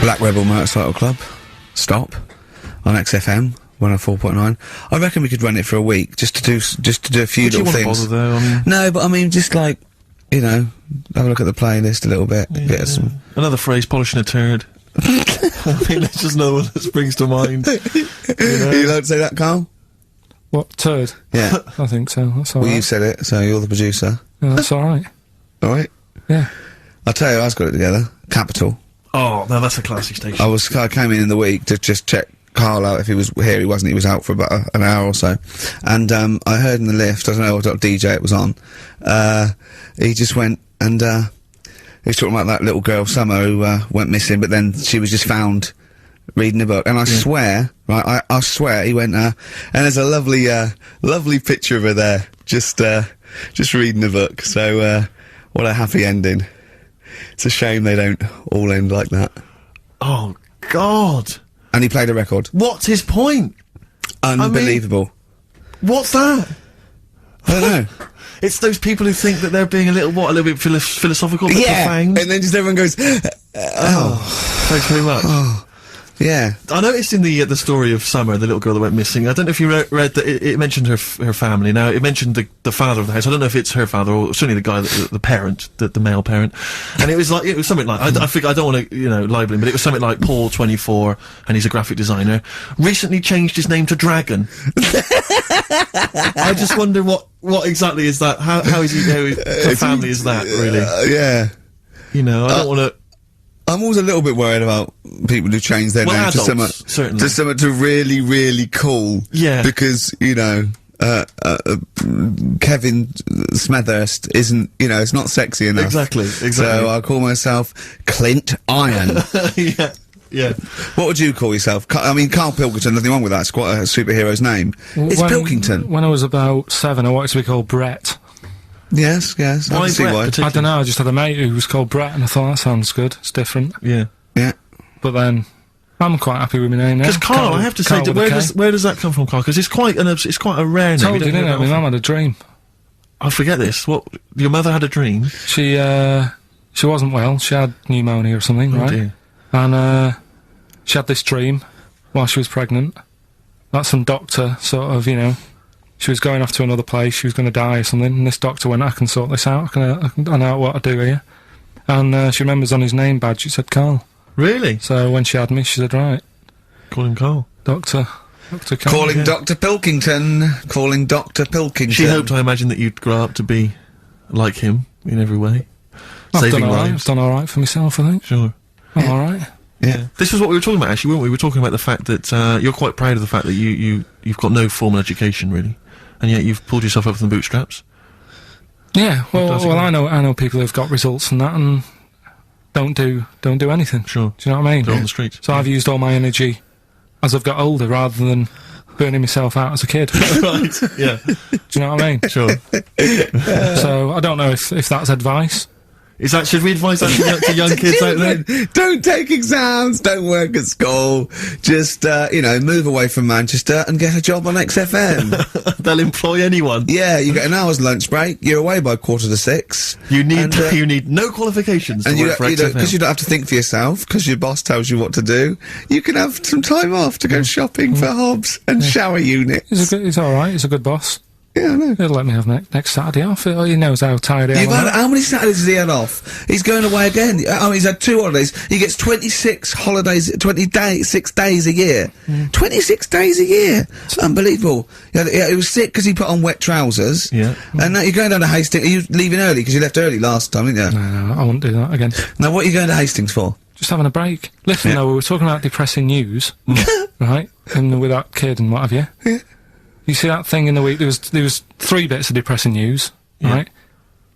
Black Rebel Motorcycle Club. Stop. On XFM. 104.9. I reckon we could run it for a week, just to do a few little things. Bother though, I mean... No, but I mean, just like, you know, have a look at the playlist a little bit, get us some... Another phrase, polishing a turd. I mean, that's just another one that springs to mind. You know? Are you allowed to say that, Karl? What, turd? Yeah. I think so, that's alright. Well, you said it, so you're the producer. Yeah, that's alright. Alright? Yeah. I'll tell you, I got it together. Capital. Oh, now that's a classic station. I came in the week to just check Karl out if he was here. He wasn't. He was out for about an hour or so. And, I heard in the lift, I don't know what DJ it was on, he just went and, he was talking about that little girl, Summer, who, went missing, but then she was just found reading a book. And I swear, right, I swear, he went, and there's a lovely, lovely picture of her there, just reading a book. So, what a happy ending. It's a shame they don't all end like that. Oh, God. And he played a record. What's his point? Unbelievable. I mean, what's that? I don't know. It's those people who think that they're being a little bit philosophical, but Yeah, profound. and then just everyone goes, Thanks very much. Oh, yeah. I noticed in the story of Summer, the little girl that went missing, I don't know if you read that it mentioned her family. Now, it mentioned the father of the house. I don't know if it's her father or certainly the guy, the parent, the male parent. And it was something like, I think, I don't want to, you know, libel him, but it was something like Paul, 24, and he's a graphic designer, recently changed his name to Dragon. I just wonder what exactly is that? How is he, her family is that, really? Yeah. You know, I don't want to... I'm always a little bit worried about people who change their name to something to really, really cool. Yeah. Because, you know, Kevin Smethurst isn't, you know, it's not sexy enough. Exactly. So I call myself Clint Iron. Yeah. Yeah. What would you call yourself? I mean, Karl Pilkington, nothing wrong with that. It's quite a superhero's name. It's Pilkington. When I was about 7, I wanted to be called Brett. Yes. I can see why. I don't know, I just had a mate who was called Brett, and I thought, that sounds good, it's different. Yeah. But then, I'm quite happy with my name now. Because Karl, I have to say, where does that come from, Karl? Because it's quite a rare name. I told you, didn't I? My mum had a dream. I forget this. What? Your mother had a dream? She wasn't well, she had pneumonia or something, right? Dear. And, she had this dream while she was pregnant. That some doctor, sort of, you know, she was going off to another place, she was going to die or something, and this doctor went, I can sort this out, I know what to do here. And, she remembers on his name badge, it said Karl. Really? So when she had me, she said, right. Call him Karl. Dr. Karl. Calling Dr. Pilkington. Calling Dr. Pilkington. She hoped, I imagine, that you'd grow up to be like him in every way. I've done alright, I've done alright for myself, I think. Sure. I'm alright. Yeah. This was what we were talking about, actually, weren't we? We were talking about the fact that, you're quite proud of the fact that you've got no formal education, really. And yet you've pulled yourself up from the bootstraps. Yeah, well, I know people who've got results and that, and don't do anything. Sure. Do you know what I mean? They're on the streets. So I've used all my energy as I've got older, rather than burning myself out as a kid. Right, yeah. Do you know what I mean? Sure. So, I don't know if that's advice. Is that, should we advise that to young kids out there? Don't take exams, don't work at school, just, you know, move away from Manchester and get a job on XFM. They'll employ anyone. Yeah, you get an hour's lunch break, you're away by 5:45. You need no qualifications to work for XFM. Because you don't have to think for yourself, because your boss tells you what to do, you can have some time off to go shopping for hobs and shower units. He's alright, he's a good boss. Yeah, I know. He'll let me have next Saturday off. He knows how tired I am. How many Saturdays has he had off? He's going away again. I mean, he's had 2 holidays. He gets 26 holidays, 6 days a year. 26 days a year. It's unbelievable. He was sick because he put on wet trousers. Yeah. And now you're going down to Hastings. Are you leaving early? Because you left early last time, didn't you? No, I won't do that again. Now, what are you going to Hastings for? Just having a break. Listen, though, we were talking about depressing news, right? And with that kid and what have you. Yeah. You see that thing in the week, there was 3 bits of depressing news, right?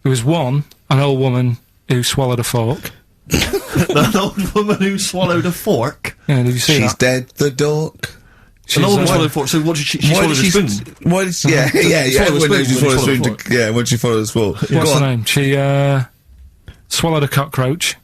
There was one, an old woman who swallowed a fork. An old woman who swallowed a fork? Yeah, did you see that? She's dead, the dork. An old woman swallowed a fork, so what did she swallowed a spoon? Why did she, yeah, when she swallowed a spoon, yeah, when she swallowed a spoon. What's her name? She, swallowed a cockroach.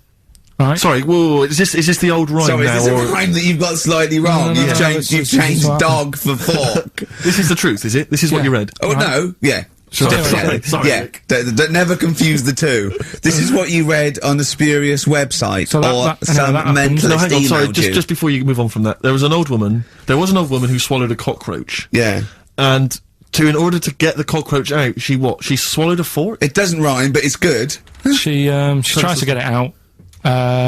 Right. Sorry, whoa, is this the old rhyme now? Is this a rhyme that you've got slightly wrong? You've changed dog for fork. This is the truth, is it? This is what you read? Oh, no, yeah. Sorry, Yeah, Nick. never confuse the two. This is what you read on a spurious website So or that some happened. mentalist No, hang on, sorry, emailed you. just before you move on from that, there was an old woman who swallowed a cockroach. Yeah. And in order to get the cockroach out, she swallowed a fork? It doesn't rhyme, but it's good. She tries to get it out.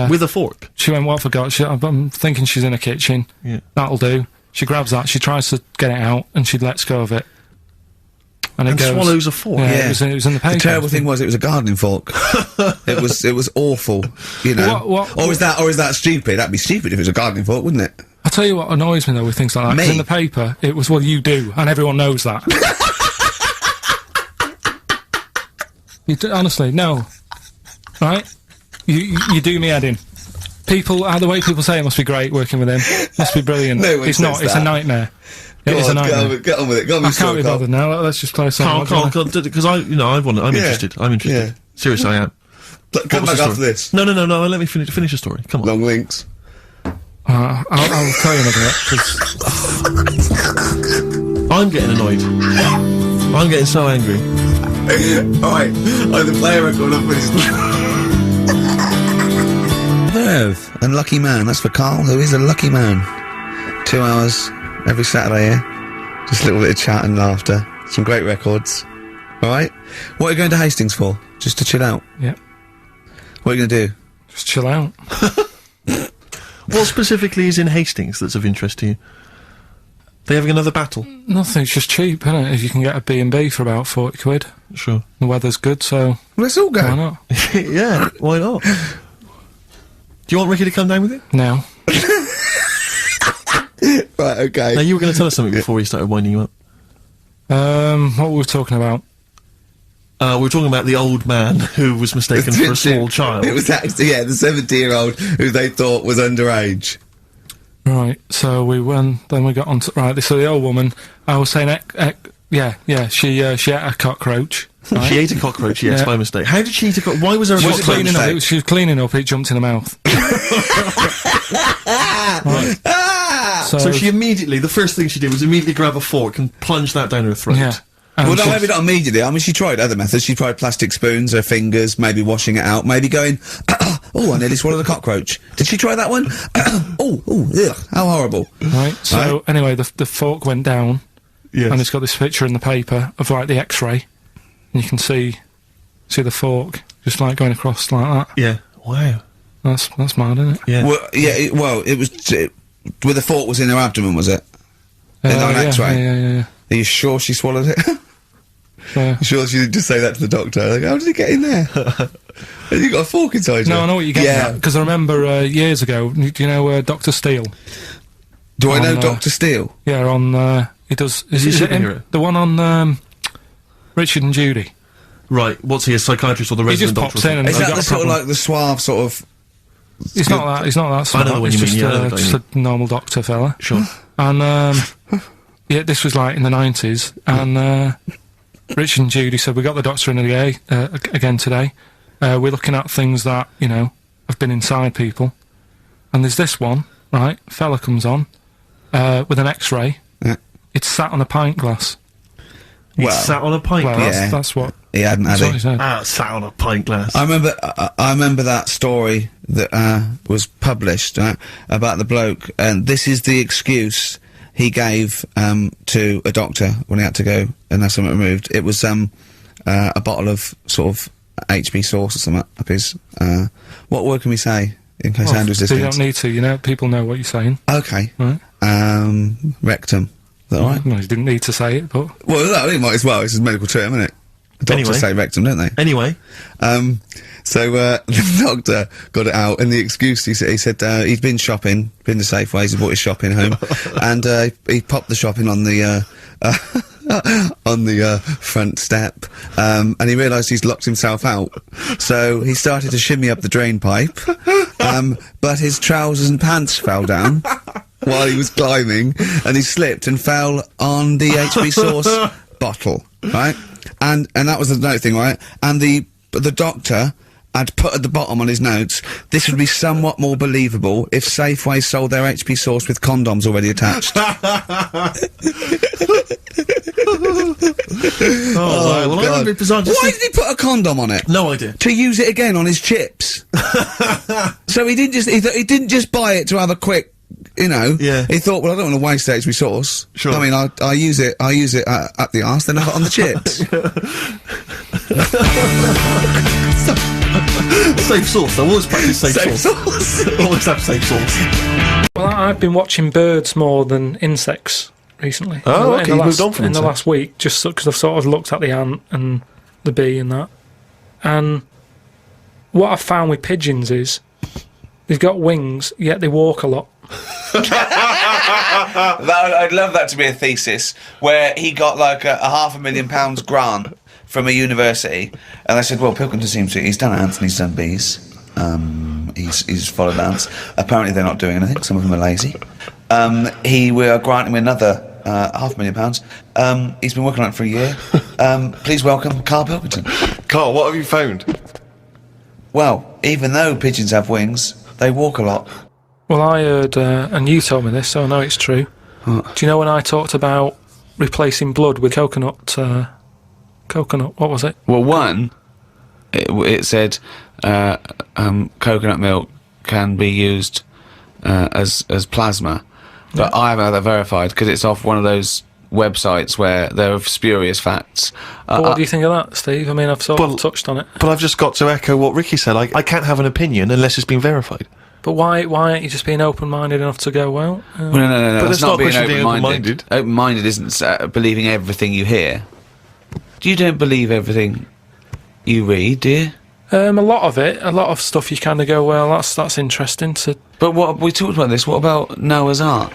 With a fork? She went, what forgot? I'm thinking she's in a kitchen. Yeah. That'll do. She grabs that, she tries to get it out, and she lets go of it. And it goes, swallows a fork? Yeah, Yeah. It was in the paper. The terrible thing was it was a gardening fork. it was awful, you know. Or is that stupid? That'd be stupid if it was a gardening fork, wouldn't it? I'll tell you what annoys me though with things like that. 'Cause Me? in the paper, it was, well, you do, and everyone knows that. Honestly, no. Right? You do me head in. People, the way people say it must be great working with him. Must be brilliant. No one It's not, says it's that. a nightmare. It Go is a on, nightmare. get on with it. Go on I with can't be Carl. bothered now. Let's just play something. Carl, because I'm Yeah. interested. I'm interested. Yeah. Seriously, I am. Come What's back the after story? this. No, let me finish the story. Come on. Long links. I'll tell you another bit, 'cause I'm getting annoyed. I'm getting so angry. Alright, the player record up with his... Verve, unlucky man. That's for Carl, who is a lucky man. 2 hours every Saturday here. Just a little bit of chat and laughter. Some great records. Alright? What are you going to Hastings for? Just to chill out? yeah, What are you going to do? just chill out. What specifically is in Hastings that's of interest to you? They having another battle? Nothing, it's just cheap, isn't it? If you can get a B&B for about 40 quid. Sure. The weather's good, so Let's all go. why not? Yeah, why not? Do you want Ricky to come down with you? No. Right, okay. Now, you were going to tell us something before we started winding you up. What were we talking about? We were talking about the old man who was mistaken for a small child. It was actually, the 70-year-old who they thought was underage. Right, so then we got on to, right, so the old woman, I was saying, she ate a cockroach. Right? She ate a cockroach, yes, Yeah. by mistake. How did she eat a cockroach? Why was there a She was cockroach? cleaning up, mistake? she was cleaning up, it jumped in her mouth. Right. Ah! So she immediately, the first thing she did was immediately grab a fork and plunge that down her throat. Yeah. Well, no, she- maybe not immediately. I mean, she tried other methods. She tried plastic spoons, her fingers, maybe washing it out, maybe going, oh, I nearly swallowed a cockroach. Did she try that one? Ugh, how horrible. Right, so anyway, the fork went down, Yes. and it's got this picture in the paper of, like, the x-ray, and you can see the fork just, like, going across like that. Yeah. Wow. That's mad, isn't it? Yeah. Well, it was, where the fork was in her abdomen, was it? In an X-ray? Yeah. Are you sure she swallowed it? Yeah. Sure she didn't just say that to the doctor? Like, how did it get in there? You got a fork inside you? No, I know what you're getting at, because I remember years ago, do you know Dr. Steele? Do I know on, Dr. Steele? Yeah, on, he does... Is he it him? superhero? The one on, Richard and Judy. Right. What's he, a psychiatrist or the He resident just doctor? pops in and Is I've that got the a sort of problem. like the suave sort of... He's not that smart. I know the one He's you mean, just, yeah, I know the guy you just a normal doctor fella. Sure. And, yeah, this was like in the 90s, and, Richard and Judy said, we got the doctor in again today. We're looking at things that, you know, have been inside people. And there's this one, right? Fella comes on, with an x-ray. Yeah. It's sat on a pint glass. He Well, sat on a pint Well, glass. yeah. that's what, He hadn't, had that's what he he? said. Sat on a pint glass. I remember that story that was published about the bloke, and this is the excuse he gave to a doctor when he had to go and have something removed. It was a bottle of sort of HB sauce or something up his. What word can we say in case Well, Andrew's so you listening? don't need to, you know, people know what you're saying. Okay. Right. Rectum. Is that right? No, you didn't need to say it, but... Well, no, he might as well. It's a medical term, isn't it? The doctors Anyway. say rectum, don't they? Anyway. So the doctor got it out, and the excuse he said he'd been shopping, been to Safeways, he brought his shopping home, and he popped the shopping on the front step, and he realised he's locked himself out. So he started to shimmy up the drain pipe, but his trousers and pants fell down while he was climbing, and he slipped and fell on the HB sauce bottle, right? And that was the note thing, right? And the doctor I'd put at the bottom on his notes, this would be somewhat more believable if Safeway sold their HP sauce with condoms already attached. Right. Well, I remember bizarre. Why did he put a condom on it? No idea. To use it again on his chips. So he didn't just buy it to have a quick, you know. Yeah. He thought, well, I don't want to waste HP sauce. Sure. I mean, I use it up the arse, then I have it on the chips. Safe sauce. I always practice safe sauce. Always have safe sauce. Well, I've been watching birds more than insects recently. Oh, okay, you moved on from in the insects. last week, just because I've sort of looked at the ant and the bee and that. And what I've found with pigeons is they've got wings, yet they walk a lot. I'd love that to be a thesis where he got like a £500,000 grant from a university, and they said, well, Pilkington seems to, he's done ants and he's done bees, he's followed ants. Apparently they're not doing anything, some of them are lazy. We are granting him another £500,000. He's been working on it for a year. Please welcome Karl Pilkington. Karl, what have you found? Well, even though pigeons have wings, they walk a lot. Well, I heard, and you told me this, so I know it's true. What? Do you know when I talked about replacing blood with coconut, what was it? Well, one, it said coconut milk can be used as plasma, but I haven't had that verified because it's off one of those websites where there are spurious facts. But what do you think of that, Steve? I mean, I've sort of touched on it. But I've just got to echo what Ricky said. I can't have an opinion unless it's been verified. But why aren't you just being open-minded enough to go, well... Well, no, But that's it's not not a being question of being open-minded. Open-minded isn't believing everything you hear. You don't believe everything you read, do you? A lot of stuff you kind of go, well, that's interesting to... But what, we talked about this, what about Noah's Ark?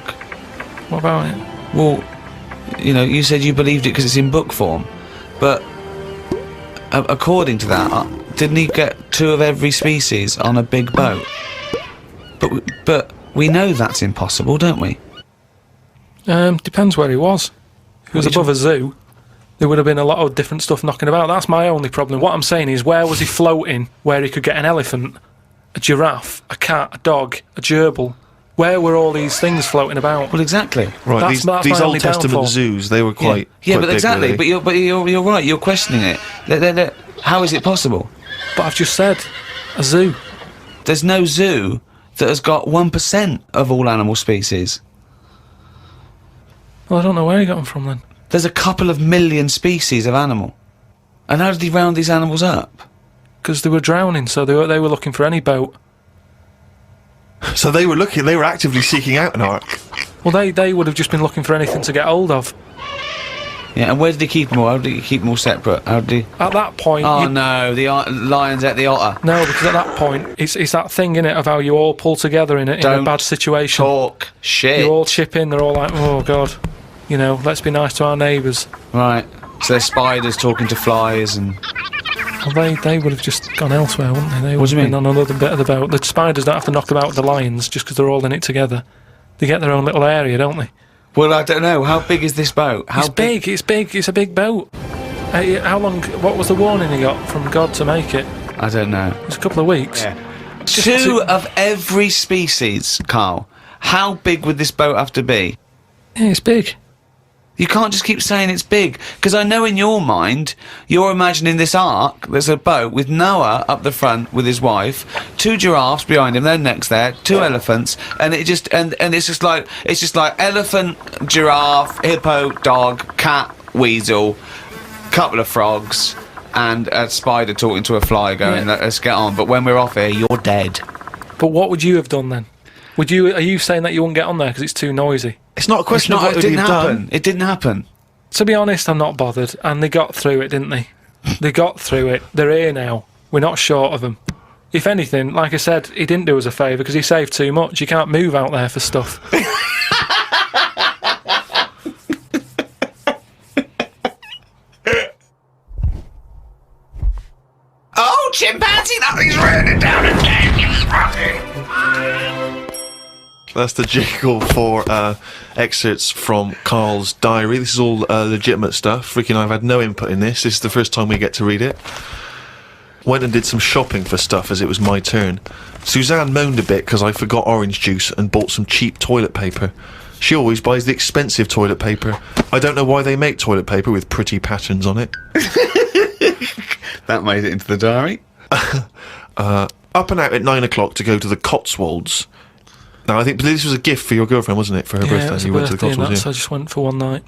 What about it? Well, you know, you said you believed it because it's in book form, but according to that, didn't he get 2 of every species on a big boat? But we know that's impossible, don't we? Depends where he was. If he was above a zoo, there would have been a lot of different stuff knocking about. That's my only problem. What I'm saying is, where was he floating where he could get an elephant, a giraffe, a cat, a dog, a gerbil? Where were all these things floating about? Well, exactly. Right, That's these my Old only Testament downfall. zoos, they were quite Yeah, quite but big, exactly. really. But you're right. You're questioning it. How is it possible? But I've just said, a zoo. There's no zoo that has got 1% of all animal species. Well, I don't know where he got them from then. There's a couple of million species of animal. And how did he round these animals up? Because they were drowning, so they were looking for any boat. So they were actively seeking out an ark. Well, they would have just been looking for anything to get hold of. Yeah, and where did he keep them all? How did he keep them all separate? How did he... At that point... Oh no, the lions ate the otter. No, because at that point, it's that thing, innit, of how you all pull together in a bad situation. Talk shit. You all chip in, they're all like, oh god, you know, let's be nice to our neighbours. Right. So there's spiders talking to flies and... Well, they would have just gone elsewhere, wouldn't they? They would What do you have been mean? on another bit of the boat. The spiders don't have to knock about the lions just because they're all in it together. They get their own little area, don't they? Well, I don't know. How big is this boat? How It's big, it's a big boat. How long, what was the warning he got from God to make it? I don't know. It was a couple of weeks. Yeah. 2 of every species, Karl. How big would this boat have to be? Yeah, it's big. You can't just keep saying it's big, because I know in your mind, you're imagining this ark, there's a boat with Noah up the front with his wife, 2 giraffes behind him, their necks there, 2 elephants, and it just, and it's just like elephant, giraffe, hippo, dog, cat, weasel, couple of frogs, and a spider talking to a fly going, let's get on, but when we're off here, you're dead. But what would you have done then? Are you saying that you wouldn't get on there because it's too noisy? It's not a question of It what would didn't you have happen. done. It didn't happen. To be honest, I'm not bothered, and they got through it, didn't they? They got through it. They're here now. We're not short of them. If anything, like I said, he didn't do us a favour because he saved too much. You can't move out there for stuff. Oh, chimpanzee, nothing's raining down again. That's the jingle for excerpts from Karl's diary. This is all legitimate stuff. Ricky and I have had no input in this. This is the first time we get to read it. went and did some shopping for stuff as it was my turn. Suzanne moaned a bit because I forgot orange juice and bought some cheap toilet paper. She always buys the expensive toilet paper. I don't know why they make toilet paper with pretty patterns on it. That made it into the diary. Up and out at 9 o'clock to go to the Cotswolds. Now, I think this was a gift for your girlfriend, wasn't it, for her birthday? It was a You went to the birthday and Cotswolds, so I just went for one night.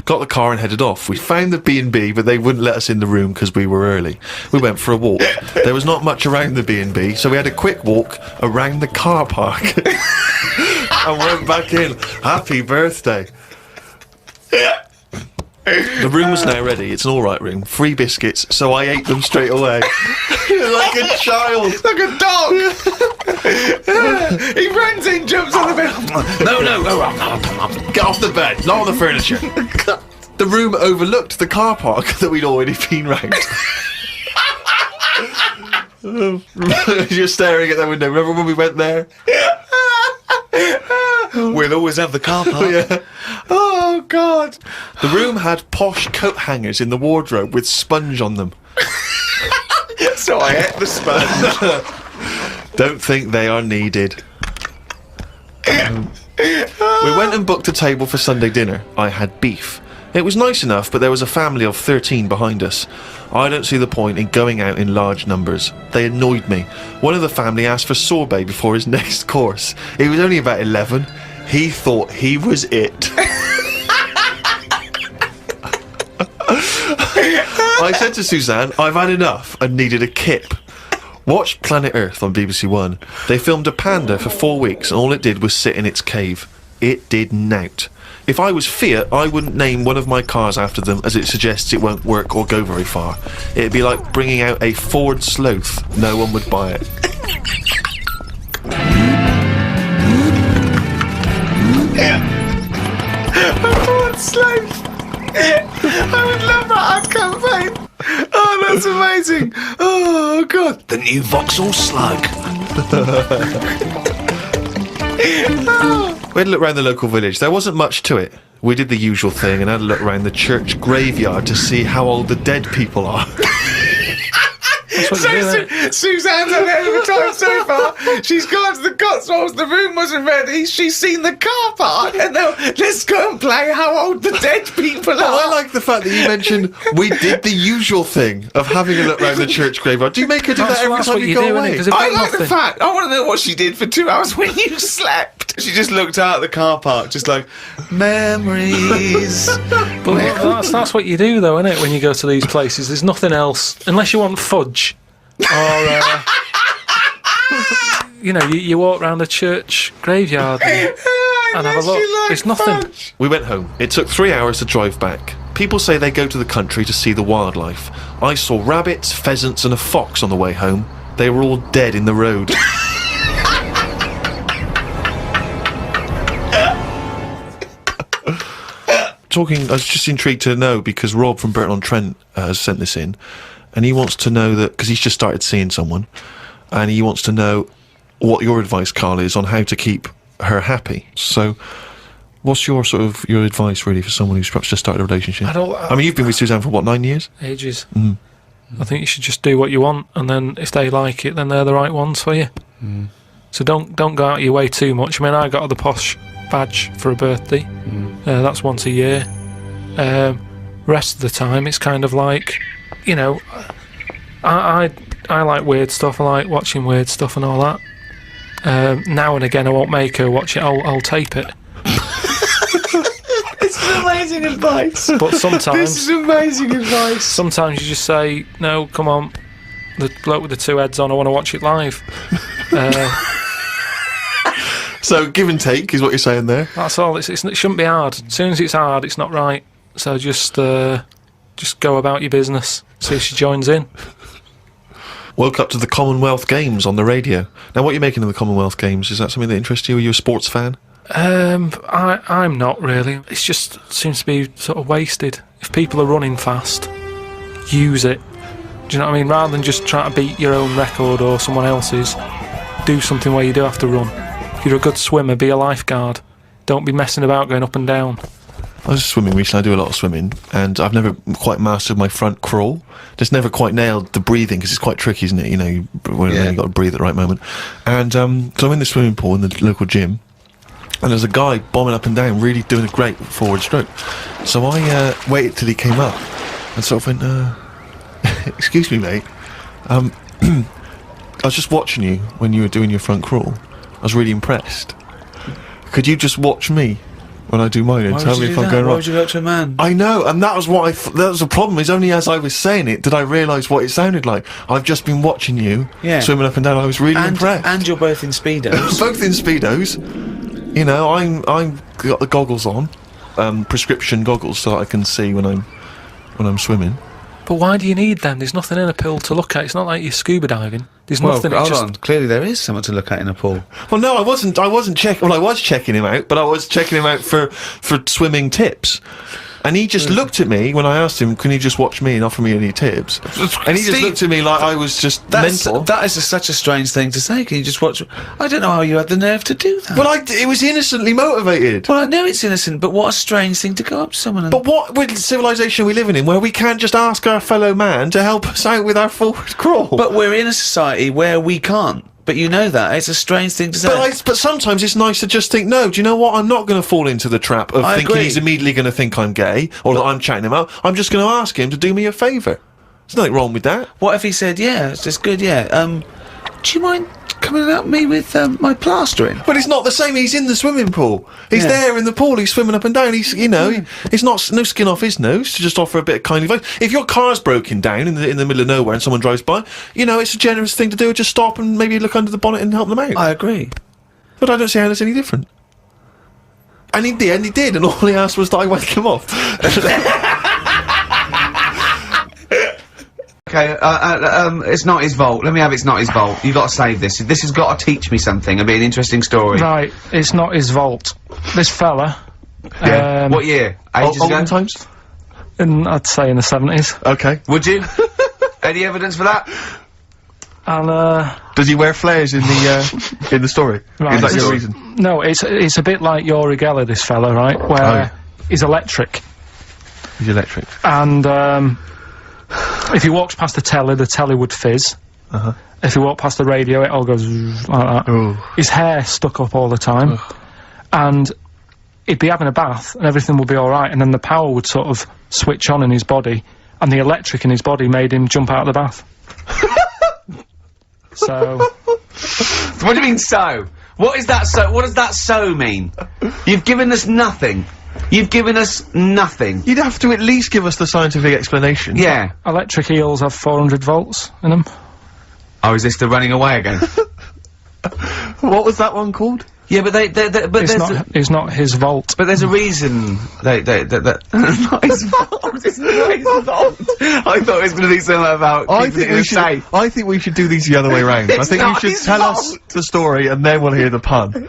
Got the car and headed off. We found the B&B, but they wouldn't let us in the room because we were early. We went for a walk. There was not much around the B&B, so we had a quick walk around the car park and went back in. Happy birthday. The room was now ready. It's an alright room. 3 biscuits, so I ate them straight away. Like a child. Like a dog. He runs in, jumps on the bed. No. Get off the bed, not on the furniture. The room overlooked the car park that we'd already been round. You're staring at the window. Remember when we went there? We'll always have the car park. Yeah. Oh, God. The room had posh coat hangers in the wardrobe with sponge on them. So I ate the sponge. Don't think they are needed. We went and booked a table for Sunday dinner. I had beef. It was nice enough, but there was a family of 13 behind us. I don't see the point in going out in large numbers. They annoyed me. One of the family asked for sorbet before his next course. He was only about 11. He thought he was it. I said to Suzanne, I've had enough and needed a kip. Watched Planet Earth on BBC One. They filmed a panda for 4 weeks and all it did was sit in its cave. It did nout. If I was Fiat, I wouldn't name one of my cars after them as it suggests it won't work or go very far. It'd be like bringing out a Ford Sloth. No one would buy it. A Ford Sloth. I would love that ad campaign. Oh, that's amazing. Oh, God. The new Vauxhall Slug. We had a look around the local village. There wasn't much to it. We did the usual thing and had a look around the church graveyard to see how old the dead people are. Suzanne's had it over time so far. She's gone to the Cotswolds, the room wasn't ready, she's seen the car park, and now let's go and play how old the dead people are. I like the fact that you mentioned we did the usual thing of having a look around the church graveyard. Do you make her do that every time you go away? I like the fact. I want to know what she did for 2 hours when you slept. She just looked out at the car park, just like, memories. But that's what you do, though, isn't it, when you go to these places? There's nothing else, unless you want fudge. Or, you walk around a church graveyard and have a look. It's nothing. Fudge. We went home. It took 3 hours to drive back. People say they go to the country to see the wildlife. I saw rabbits, pheasants and a fox on the way home. They were all dead in the road. I was just intrigued to know, because Rob from Burton-on-Trent has sent this in, and he wants to know that, because he's just started seeing someone, and he wants to know what your advice, Karl, is on how to keep her happy. So, what's your advice, really, for someone who's perhaps just started a relationship? I mean, you've been with Suzanne for, what, 9 years? Ages. I think you should just do what you want, and then if they like it, then they're the right ones for you. So don't go out of your way too much. I mean, I got the posh badge for a birthday. That's once a year. Rest of the time, it's kind of like, I like weird stuff. I like watching weird stuff and all that. Now and again, I won't make her watch it. I'll tape it. This is amazing advice. But sometimes This is amazing advice. Sometimes you just say, no, come on, the bloke with the 2 heads on, I want to watch it live. So give and take is what you're saying there. That's all. It shouldn't be hard. As soon as it's hard, it's not right. So just go about your business. See if she joins in. Woke up to the Commonwealth Games on the radio. Now, what are you making of the Commonwealth Games? Is that something that interests you? Are you a sports fan? I'm not really. It just seems to be sort of wasted. If people are running fast, use it. Do you know what I mean? Rather than just trying to beat your own record or someone else's, do something where you do have to run. If you're a good swimmer, be a lifeguard. Don't be messing about going up and down. I was swimming recently. I do a lot of swimming, and I've never quite mastered my front crawl. Just never quite nailed the breathing, because it's quite tricky, isn't it? You know, you've got to breathe at the right moment. And so I'm in the swimming pool in the local gym, and there's a guy bombing up and down, really doing a great forward stroke. So I waited till he came up, and sort of went, excuse me, mate. I was just watching you when you were doing your front crawl. I was really impressed. Could you just watch me when I do mine and tell me if I'm going wrong? Why would you go to a man? I know, and that was what that was the problem. Is only as I was saying it did I realise what it sounded like. I've just been watching you swimming up and down. I was really impressed. And you're both in speedos. Both in speedos. You know, I'm got the goggles on, prescription goggles, so that I can see when I'm swimming. But why do you need them? There's nothing in a pool to look at. It's not like you're scuba diving. There's nothing. Hold on. Clearly there is something to look at in a pool. Well, no, I wasn't checking. Well, I was checking him out, but I was checking him out for swimming tips. And he just looked at me when I asked him, can he just watch me and offer me any tips? And he just looked at me like I was just mental. That is such a strange thing to say. Can you just watch... I don't know how you had the nerve to do that. Well, it was innocently motivated. Well, I know it's innocent, but what a strange thing to go up to someone and... But what civilization are we living in where we can't just ask our fellow man to help us out with our forward crawl? But we're in a society where we can't. But you know that. It's a strange thing to say. But sometimes it's nice to just think, no, do you know what? I'm not going to fall into the trap of thinking he's immediately going to think I'm gay, or that I'm chatting him up. I'm just going to ask him to do me a favour. There's nothing wrong with that. What if he said, yeah, it's just good, yeah, do you mind coming and help me with, my plastering? But it's not the same. He's in the swimming pool. He's there in the pool. He's swimming up and down. He's, you know, he's no skin off his nose to just offer a bit of kindly advice. If your car's broken down in the middle of nowhere and someone drives by, you know, it's a generous thing to do. Just stop and maybe look under the bonnet and help them out. I agree. But I don't see how that's any different. And in the end, he did, and all he asked was that I wake him off. Okay, it's not his fault. Let me have It's Not His Fault. You've got to save this. This has got to teach me something. It'll be an interesting story. Right, it's not his vault. This fella... Yeah. What year? Ages ago? Olden times? I'd say in the 70s. Okay. Would you? Any evidence for that? And, does he wear flares in the story? Right, Is that your reason? No, it's a bit like Yuri Geller, this fella, right? Where he's electric. He's electric. And, if he walks past the telly would fizz. If he walked past the radio, it all goes like that. Ooh. His hair stuck up all the time. And he'd be having a bath and everything would be alright, and then the power would sort of switch on in his body, and the electric in his body made him jump out of the bath. So... What do you mean, so? What is that so? What does that so mean? You've given us nothing. You've given us nothing. You'd have to at least give us the scientific explanation. Yeah. Electric eels have 400 volts in them. Oh, is this the running away again? What was that one called? Yeah, but it's not his vault. But there's a reason that not his fault. It's not his fault. I thought it was going to be something about. I think we should do these the other way round. I think you should tell us the story and then we'll hear the pun.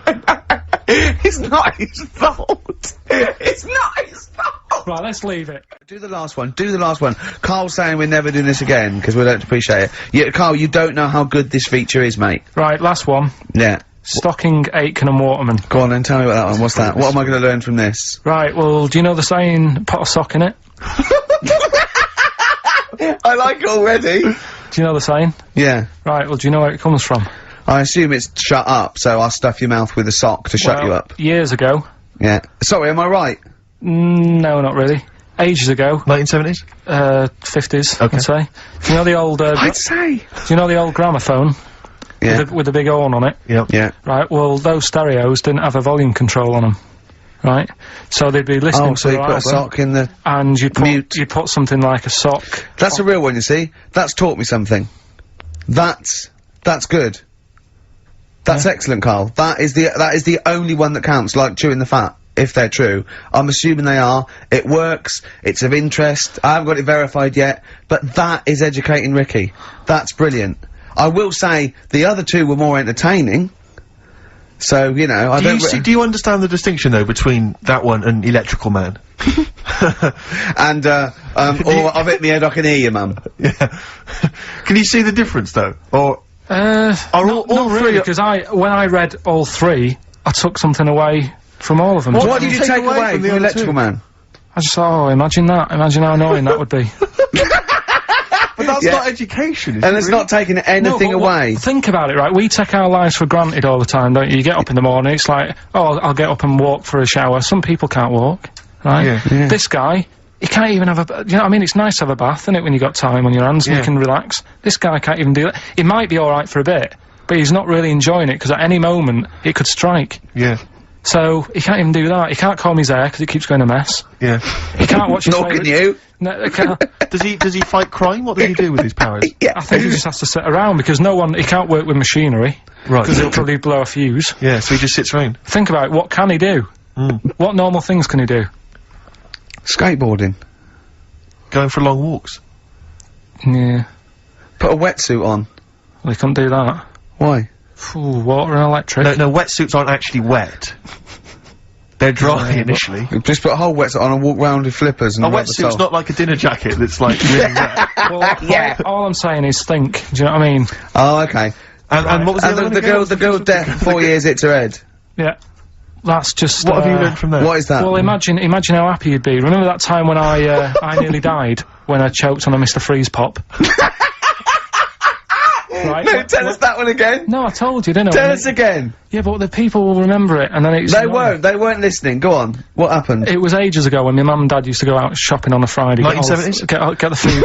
It's not his fault. It's not his fault. Right, let's leave it. Do the last one. Do the last one. Carl's saying we're never doing this again because we don't appreciate it. Yeah, Carl, you don't know how good this feature is, mate. Right, last one. Yeah. Stocking, Aitken and Waterman. Go on then, tell me about that one. What's that? What am I going to learn from this? Right, well, do you know the saying, put a sock in it? I like it already. Do you know the saying? Yeah. Right, well, do you know where it comes from? I assume it's shut up, so I'll stuff your mouth with a sock to shut you up. Years ago. Yeah. Sorry, am I right? No, not really. Ages ago. 1970s? 50s, okay. I'd say. Do you know the old, I'd say. Do you know the old gramophone? Yeah. With the big horn on it? Yep. Yeah. Right, well, those stereos didn't have a volume control on them. Right? So they'd be listening to so you put a sock in the and you mute. put something like a sock. That's a real one, you see. That's taught me something. That's good. That's excellent, Carl. That is the only one that counts, like chewing the fat, if they're true. I'm assuming they are. It works. It's of interest. I haven't got it verified yet, but that is educating Ricky. That's brilliant. I will say the other two were more entertaining. So, you know, do you understand the distinction, though, between that one and Electrical Man? And, or I've hit me head, I can hear you, Mum. Yeah. Can you see the difference, though? Or... not really, because when I read all three, I took something away from all of them. What did you take away from the Electrical Man? I just thought, oh, imagine that. Imagine how annoying that would be. But that's not education, is And it it's really? not taking anything No, but away. think about it, right? We take our lives for granted all the time, don't you? You get up in the morning, it's like, oh, I'll get up and walk for a shower. Some people can't walk, right? Yeah. This guy, he can't even have a, you know what I mean? It's nice to have a bath, isn't it, when you got time on your hands and you can relax. This guy can't even do that. He might be alright for a bit, but he's not really enjoying it, because at any moment, it could strike. Yeah. So, he can't even do that. He can't comb his hair, because it keeps going a mess. Yeah. He can't watch his Nor can favourite- you. No, he can't. Does he fight crime? What does he do with his powers? Yeah. I think he just has to sit around, because he can't work with machinery. Right. Because he'll probably blow a fuse. Yeah, so he just sits around. Think about it, what can he do? What normal things can he do? Skateboarding. Going for long walks. Yeah, Put a wetsuit on. well, he couldn't do that. Why? Ooh, water and electric. No, wetsuits aren't actually wet. They're dry initially. You just put a whole wetsuit on and walk round with flippers and A rub the wetsuit's top. not like a dinner jacket that's like really wet. Well, all I'm saying is think, do you know what I mean? Oh, okay. And what was the And other one the again? girl's deaf for 4 years, hits her head. Yeah. That's just, What have you learned from that? What is that? Well, imagine how happy you'd be. Remember that time when I nearly died? When I choked on a Mr. Freeze pop? Right? No, tell us that one again. No, I told you, didn't I? Tell us again. Yeah, but the people will remember it, and then it's... They weren't listening. Go on. What happened? It was ages ago when my mum and dad used to go out shopping on a Friday. 1970s? Get the food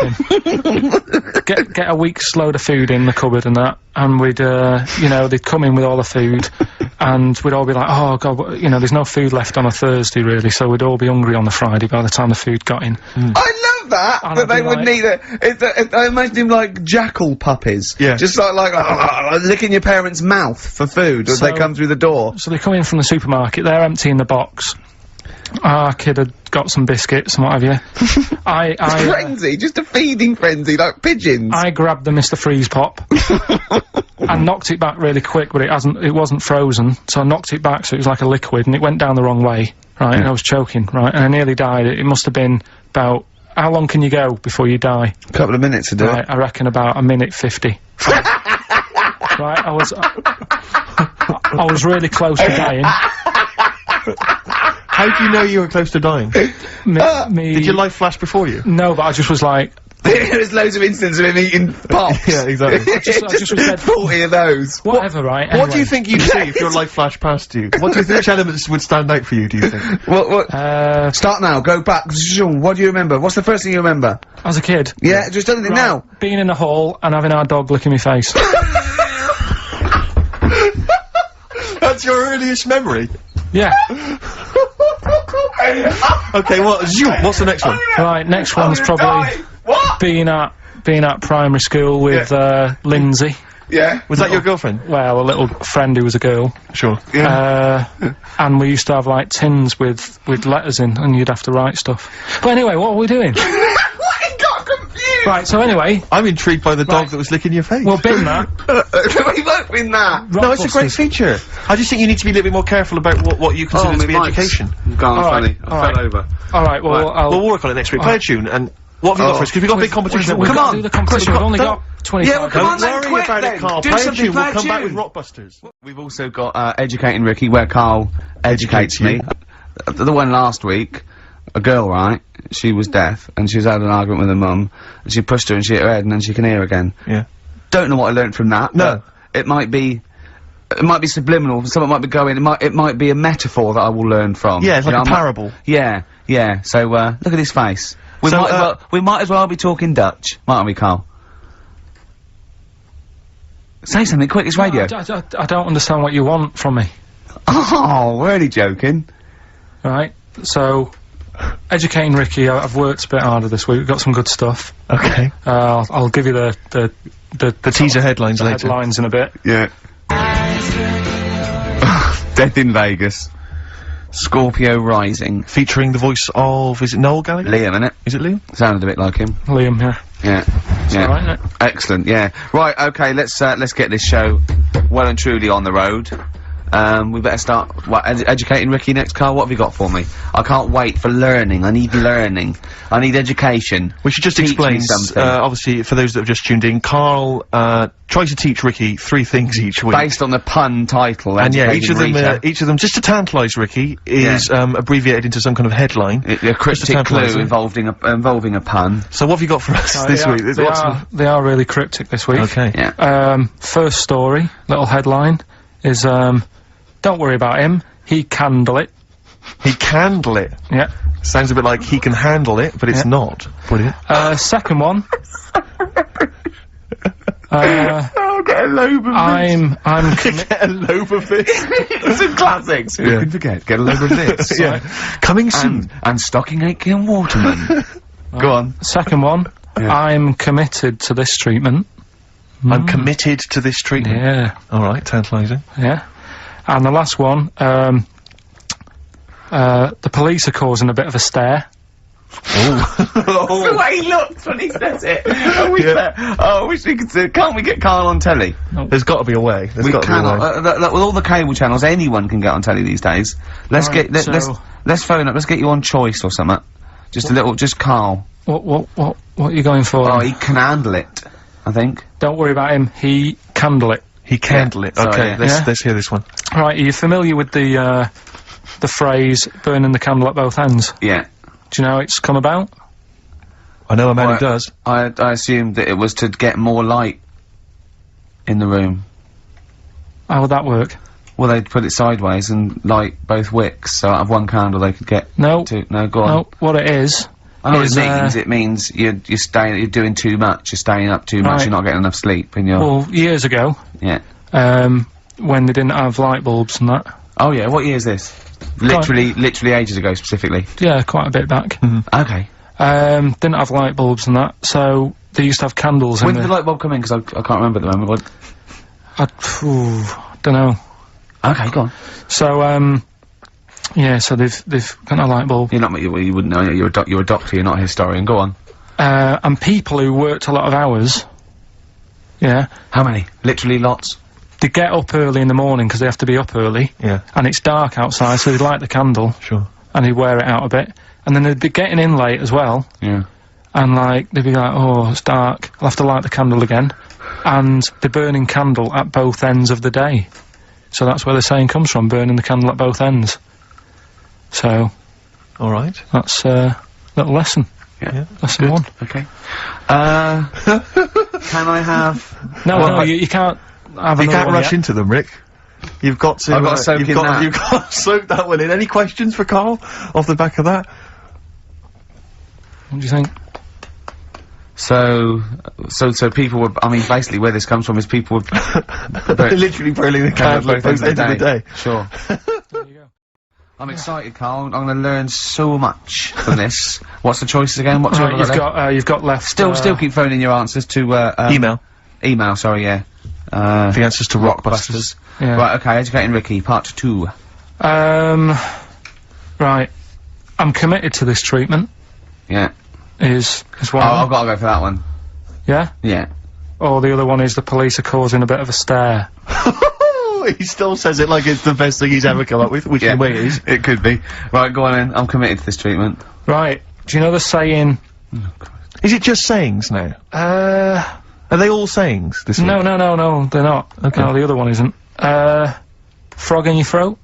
in. get a week's load of food in the cupboard and that, and we'd, you know, they'd come in with all the food, and we'd all be like, oh god, you know, there's no food left on a Thursday really, so we'd all be hungry on the Friday by the time the food got in. I love that! And That I'd they be would like- need it. I imagine him like jackal puppies. Yeah. Just like licking your parents' mouth for food as they So- come through the door. So they come in from the supermarket, they're emptying the box. Our kid had got some biscuits and what have you. Frenzy, just a feeding frenzy, like pigeons. I grabbed the Mr. Freeze pop and knocked it back really quick, but it wasn't frozen, so I knocked it back so it was like a liquid, and it went down the wrong way, right, and I was choking, right, and I nearly died. It must have been about, how long can you go before you die? A couple of minutes to do Right, it. I reckon about 1:50. Right, I was really close to dying. How do you know you were close to dying? Did your life flash before you? No, but I just was like, There's loads of instances of him eating pops. Yeah, exactly. I just was dead. 40 of those. whatever, right? What do you Anyway. think you'd see if your life flashed past you? What do you think, which elements would stand out for you, do you think? What? Start now, go back. What do you remember? What's the first thing you remember? As a kid. Yeah, just anything now. Being in a hall and having our dog licking my face. That's your earliest memory? Yeah. Okay, what's the next one? Right, next one's probably What? being at primary school with Lindsay. Yeah. Was that your girlfriend? Well, a little friend who was a girl. Sure. And we used to have like tins with letters in, and you'd have to write stuff. But anyway, what are we doing? What? He got confused. Right, so anyway, I'm intrigued by the dog Right. that was licking your face. well, bin that. We won't win that. no, it's a great Rockbusters. feature. I just think you need to be a little bit more careful about what you consider to be education. Gone All funny. right, I all fell right. over. Alright, well, I'll... We'll work on it next week. Play a tune, and what have you got Oh. for us? Because we've got a big competition. We've Come got on. to do the competition. We've only got 25 Yeah, well, come on Don't then, worry quick about then. it, Carl. Do Play a something, tune. play We'll a come back with tune. Rockbusters. We've also got Educating Ricky, where Karl educates me. The one last week, a girl, right? She was deaf, and she's had an argument with her mum, and she pushed her and she hit her head, and then she can hear again. Yeah. Don't know what I learnt from that. No. but it might be subliminal. Something might be going. It might be a metaphor that I will learn from. Yeah, it's You like know, a parable. Yeah. So look at his face. We So, might as well be talking Dutch, mightn't we, Karl? Say something quick. It's radio. I don't understand what you want from me. Oh, we're only joking. Right, so... Educating Ricky, I've worked a bit harder this week. We've got some good stuff. Okay. I'll give you the teaser headlines the later. headlines in a bit. Yeah. Death in Vegas. Scorpio Rising. Featuring the voice of, is it Noel Gallagher? Liam, innit? Is it Liam? Sounded a bit like him. Liam here. Yeah. Alright, isn't it? Excellent, yeah. Right, okay, let's get this show well and truly on the road. We better start, educating Ricky next, Carl? What have you got for me? I can't wait for learning. I need learning. I need education. We should just Teach explain, me something. obviously, for those that have just tuned in, Karl, tries to teach Ricky 3 things each week. Based on the pun title. And yeah, Educating each of them, just to tantalise Ricky, is, abbreviated into some kind of headline. A cryptic clue involving a pun. So what have you got for us this week? They are really cryptic this week. Okay. Yeah. First story, little headline, is, don't worry about him, he candle it. He candle it. Yeah. Sounds a bit like he can handle it, but it's not. Brilliant. Second one. Oh, get a lobe of I'm Get a lobe of this. Some classics. Who can forget? Get a lobe of this. Yeah. Coming soon. And Stocking Aitken Waterman. Go on. Second one. Yeah. I'm committed to this treatment. I'm committed to this treatment. Yeah. Alright, tantalising. Yeah. And the last one, the police are causing a bit of a stare. The way he looks when he says it. I wish we could see. Can't we get Karl on telly? There's got to be a way. There's We got to be a way. cannot. With all the cable channels, anyone can get on telly these days. Let's Right, get. so- Let's phone up. Let's get you on Choice or something. Just a little. Just Karl. What are you going for? Oh, he can handle it. I think. Don't worry about him, he candle it. He candle it. Sorry, Okay, yeah. let's hear this one. Right, are you familiar with the phrase, burning the candle at both ends? Yeah. Do you know how it's come about? I know a man who Right. does. I assumed that it was to get more light in the room. How would that work? Well, they'd put it sideways and light both wicks, so out of one candle they could get No. two. No, go on. No, what it is... I know what is, it means you're you're doing too much, you're staying up too much, Right. you're not getting enough sleep, and you're, Well, years ago, yeah. when they didn't have light bulbs and that. Oh yeah, what year is this? Literally ages ago, specifically. Yeah, quite a bit back. Okay. Didn't have light bulbs and that, so they used to have candles When in did the light bulb come in? Because I can't remember at the moment. don't know. Okay, go on. So, yeah, so they've got a light bulb. You're not, you wouldn't know, you're a doctor, you're not a historian, go on. And people who worked a lot of hours, yeah, How many? Literally lots? they get up early in the morning because they have to be up early, Yeah, and it's dark outside, so they'd light the candle, sure. and they'd wear it out a bit, and then they'd be getting in late as well, Yeah. and like, they'd be like, oh, it's dark, I'll have to light the candle again, and they're burning candle at both ends of the day. So that's where the saying comes from, burning the candle at both ends. So, Alright. that's a little lesson. Yeah. Lesson one. Okay. Can I have... No, you can't have You another can't one rush yet. into them, Rick. You've got to. I've got to soak you've in that. You've got to soak that one in. Any questions for Karl off the back of that? What do you think? So people were, I mean, basically where this comes from is people were... They're literally burning the candle at both ends of the day. Sure. There you go. I'm excited, Karl. I'm going to learn so much from this. What's the choices again? What's Right, your you've got left. Still keep phoning your answers to, Email. Email, sorry, yeah. The answers to Rockbusters. Yeah. Right, okay, Educating Ricky, part 2. Right. I'm committed to this treatment. Yeah. Is Oh, one. I've got to go for that one. Yeah. Yeah. Or the other one is the police are causing a bit of a stare. He still says it like it's the best thing he's ever come up with, which in a way it is. It could be. Right, go on then. I'm committed to this treatment. Right. Do you know the saying? Is it just sayings now? Are they all sayings this week? No, they're not. Okay. No, the other one isn't. Frog in your throat.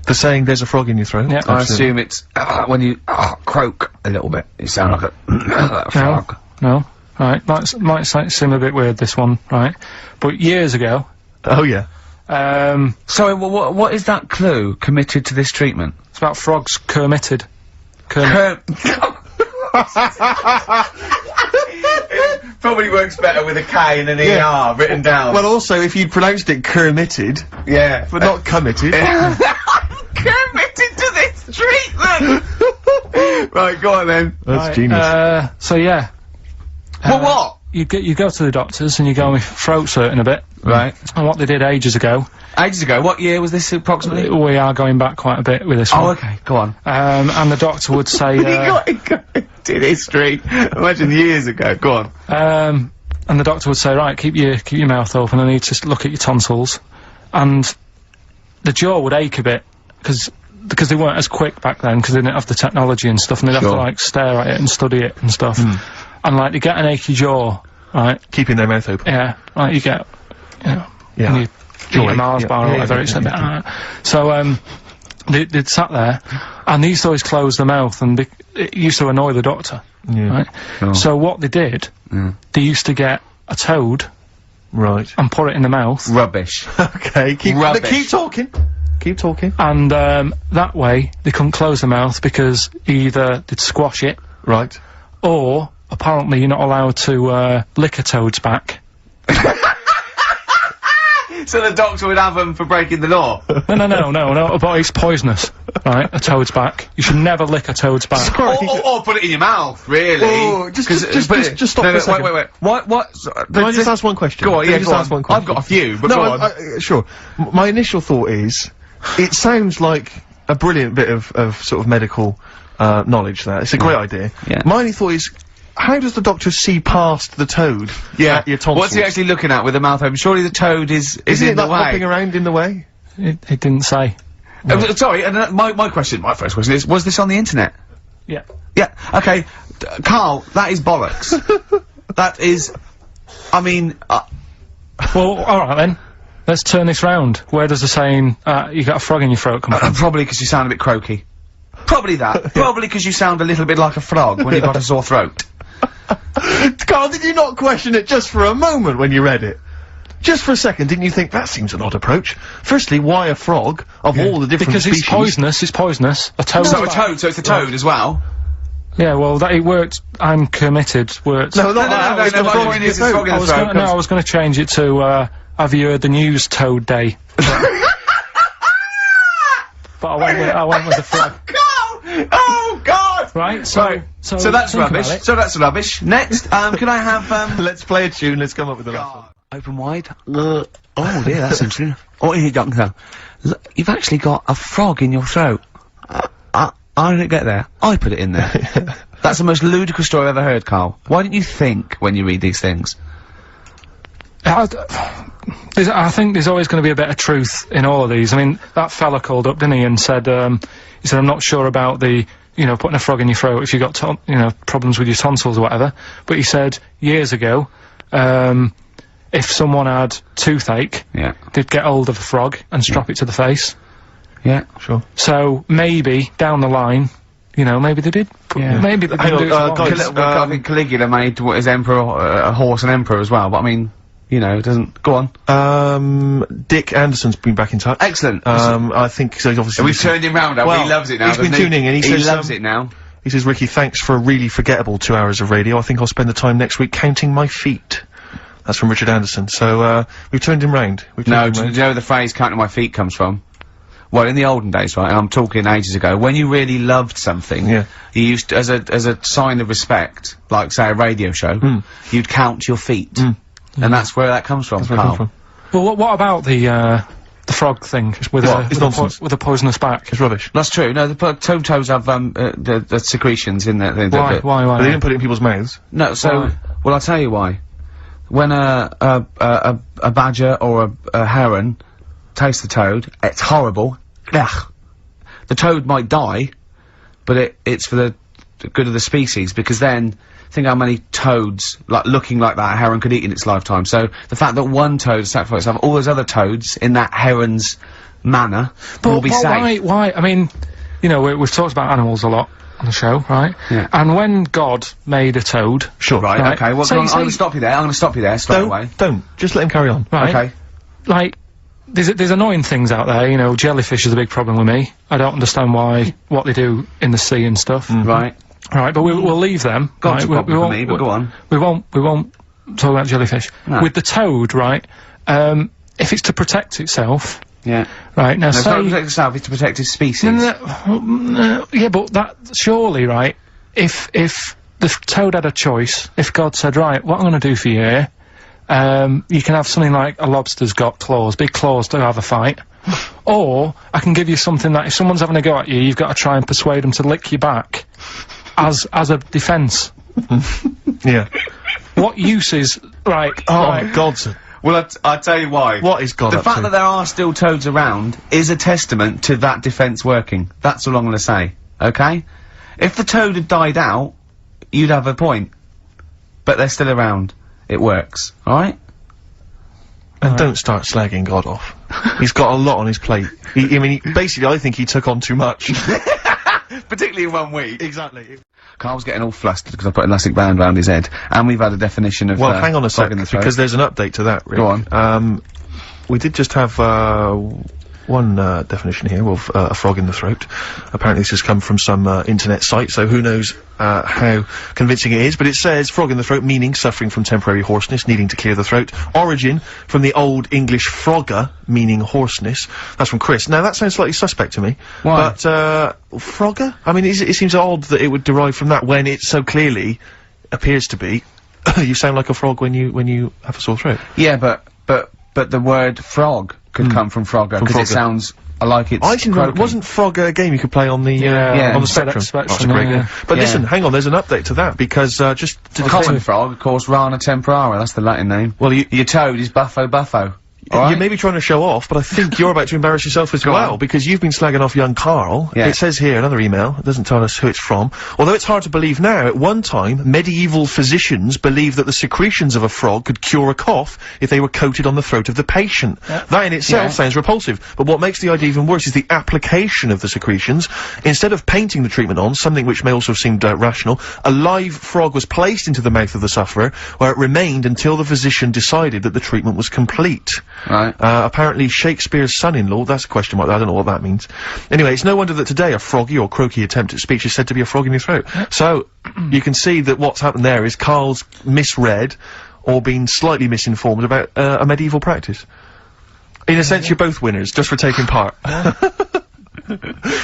The saying, there's a frog in your throat? Yeah. I Absolutely. assume it's when you croak a little bit. You sound like a frog. No. Right. Might seem a bit weird, this one, right? But years ago, Oh, yeah. Sorry, what is that clue? Committed to this treatment? it's about frogs kermitted. Probably works better with a K and an ER written down. Well, also, if you'd pronounced it kermitted, yeah. but not committed. Committed to this treatment! Right, go on then. That's genius. So yeah. Well, what? You go to the doctors and you go with throat hurting a bit. Right. And what they did ages ago, Ages ago. What year was this approximately? we are going back quite a bit with this Oh, one. okay. Go on. And the doctor would say, You got it in history. Imagine years ago. Go on. and the doctor would say, right, keep your mouth open, I need to look at your tonsils. And the jaw would ache a bit, because they weren't as quick back then, because they didn't have the technology and stuff, and they'd have to, like, stare at it and study it and stuff. And, like, they get an achy jaw, right? Keeping their mouth open. Yeah, like, you get, you know, when you eat a Mars bar or whatever, it's a bit, So, they'd sat there, and they used to always close their mouth, and it used to annoy the doctor, right? So what they did, they used to get a toad, right, and put it in the mouth. Rubbish. Okay, keep talking. Keep talking. And, that way, they couldn't close the mouth, because either they'd squash it. Right. Or, apparently, you're not allowed to, lick a toad's back. So the doctor would have them for breaking the law? No, but it's poisonous, right? A toad's back. You should never lick a toad's back. Or put it in your mouth, really. Oh, just stop for a second. Wait. What? Can I just ask one question? Go on, Can I yeah, just go ask on. one question? I've got a few, but no, go on. Sure. My initial thought is, it sounds like a brilliant bit of sort of medical, knowledge there. It's a great idea. Yeah. My only thought is, how does the doctor see past the toad? At your tonsils? What's he actually looking at with the mouth open? Surely the toad is Isn't in it the like way. hopping around in the way? It didn't say. Sorry, and my first question is, was this on the internet? Yeah. Yeah, okay. Karl, that is bollocks. That is, I mean, Well, alright then. Let's turn this round. Where does the saying, you got a frog in your throat come from? probably because you sound a bit croaky. Probably that. Probably because you sound a little bit like a frog when you've got a sore throat. Karl, did you not question it just for a moment when you read it? Just for a second, didn't you think that seems an odd approach? Firstly, why a frog of all the different Because species? it's poisonous. A toad. So it's a toad as well? Yeah, well, it worked. I'm committed. Worked. No, my point is, it's frog in the throat. I was gonna change it to, have you heard the news, Toad Day? But I went with the frog. Oh God! Right, so that's rubbish. So that's rubbish. Next, can I have, Let's play a tune, let's come up with the last one. Open wide. Oh dear, that's interesting. Oh, here, doctor. Look, you've actually got a frog in your throat. I didn't get there. I put it in there. That's the most ludicrous story I've ever heard, Karl. Why didn't you think when you read these things? I think there's always going to be a bit of truth in all of these. I mean, that fella called up, didn't he, and said, I'm not sure about the, putting a frog in your throat if you've got, problems with your tonsils or whatever. But he said, years ago, if someone had toothache, they'd get hold of a frog and strap it to the face. Yeah, sure. So, maybe, down the line, maybe they did. Maybe they did. I think Caligula made his emperor, a horse and emperor as well, but I mean, it doesn't. Go on. Dick Anderson's been back in touch. Excellent. I think so. He's obviously. We've turned him round. Well, he loves it now. He's been tuning in. He loves it now. He says, Ricky, thanks for a really forgettable 2 hours of radio. I think I'll spend the time next week counting my feet. That's from Richard Anderson. So, we've turned him round. Do you know where the phrase "counting my feet" comes from? Well, in the olden days, right, and I'm talking ages ago, when you really loved something, you used to, as a sign of respect, like, say, a radio show, you'd count your feet. And that's where that comes from, Karl. Well, what about the frog thing with a poisonous back? It's rubbish. That's true. No, the toads have, the secretions in there. Why? But they didn't put it in people's mouths. No, so, well, I'll tell you why. When a badger or a heron tastes the toad, it's horrible. Ugh. The toad might die, but it's for the good of the species, because then, think how many toads, looking like that, a heron could eat in its lifetime. So, the fact that one toad sacrificed itself, all those other toads, in that heron's manner, will be safe. Why? I mean, we've talked about animals a lot on the show, right? Yeah. And when God made a toad... Sure. Right, okay, well, I'm gonna stop you there, straight away. Don't. Just let him carry on. Right. Okay. Like, there's annoying things out there, jellyfish is a big problem with me. I don't understand what they do in the sea and stuff. Right. Right, but we'll leave them. God's a problem for me, but go on. We won't talk about jellyfish. No. With the toad, right, if it's to protect itself... Yeah. Right, now it's not to protect itself, it's to protect its species. Yeah, but that, surely, right, if the toad had a choice, if God said, right, what I'm gonna do for you here, you can have something like a lobster's got claws, big claws to have a fight. Or, I can give you something that if someone's having a go at you, you've got to try and persuade them to lick you back. As a defence. Yeah. What use is, right, oh, my God, sir. Well, I'll tell you why. What is God The up fact to? that there are still toads around is a testament to that defence working. That's all I'm gonna say, okay? If the toad had died out, you'd have a point. But they're still around. It works, alright? And don't start slagging God off. He's got a lot on his plate. Basically, I think he took on too much. Particularly in 1 week. Exactly. Carl's getting all flustered because I put an elastic band around his head, and we've had a definition of, Well, hang on a frog sec, in the throat. because there's an update to that, Rick. Go on. We did just have, one, definition here of, a frog in the throat. Apparently this has come from some, internet site, so who knows, how convincing it is, but it says frog in the throat, meaning suffering from temporary hoarseness, needing to clear the throat. Origin from the Old English frogger, meaning hoarseness. That's from Chris. Now, that sounds slightly suspect to me. Why? But, frogger? I mean, it seems odd that it would derive from that when it so clearly appears to be you sound like a frog when you have a sore throat. Yeah, but the word frog could come from frogger, because it Frogger. sounds like it's I seem to remember, wasn't Frogger a game you could play on the, Yeah, on the Spectrum. Spectrum? Spectrum, That's a great yeah. game. But Yeah. listen, hang on, there's an update to that, because, just to common frog, of course, Rana temporara, that's the Latin name. well, Your toad is Buffo Buffo. Alright? you may be trying to show off, but I think you're about to embarrass yourself as Go well, on. because you've been slagging off young Karl. Yeah. It says here, another email, it doesn't tell us who it's from. Although it's hard to believe now, at one time, medieval physicians believed that the secretions of a frog could cure a cough if they were coated on the throat of the patient. That in itself Yeah. sounds repulsive, but what makes the idea even worse is the application of the secretions. Instead of painting the treatment on, something which may also seem rational, a live frog was placed into the mouth of the sufferer, where it remained until the physician decided that the treatment was complete. Right. Apparently Shakespeare's son-in-law, that's a question mark, I don't know what that means. Anyway, it's no wonder that today a froggy or croaky attempt at speech is said to be a frog in your throat. So, you can see that what's happened there is Karl's misread, or been slightly misinformed about, a medieval practice. In a sense, you're both winners, just for taking part.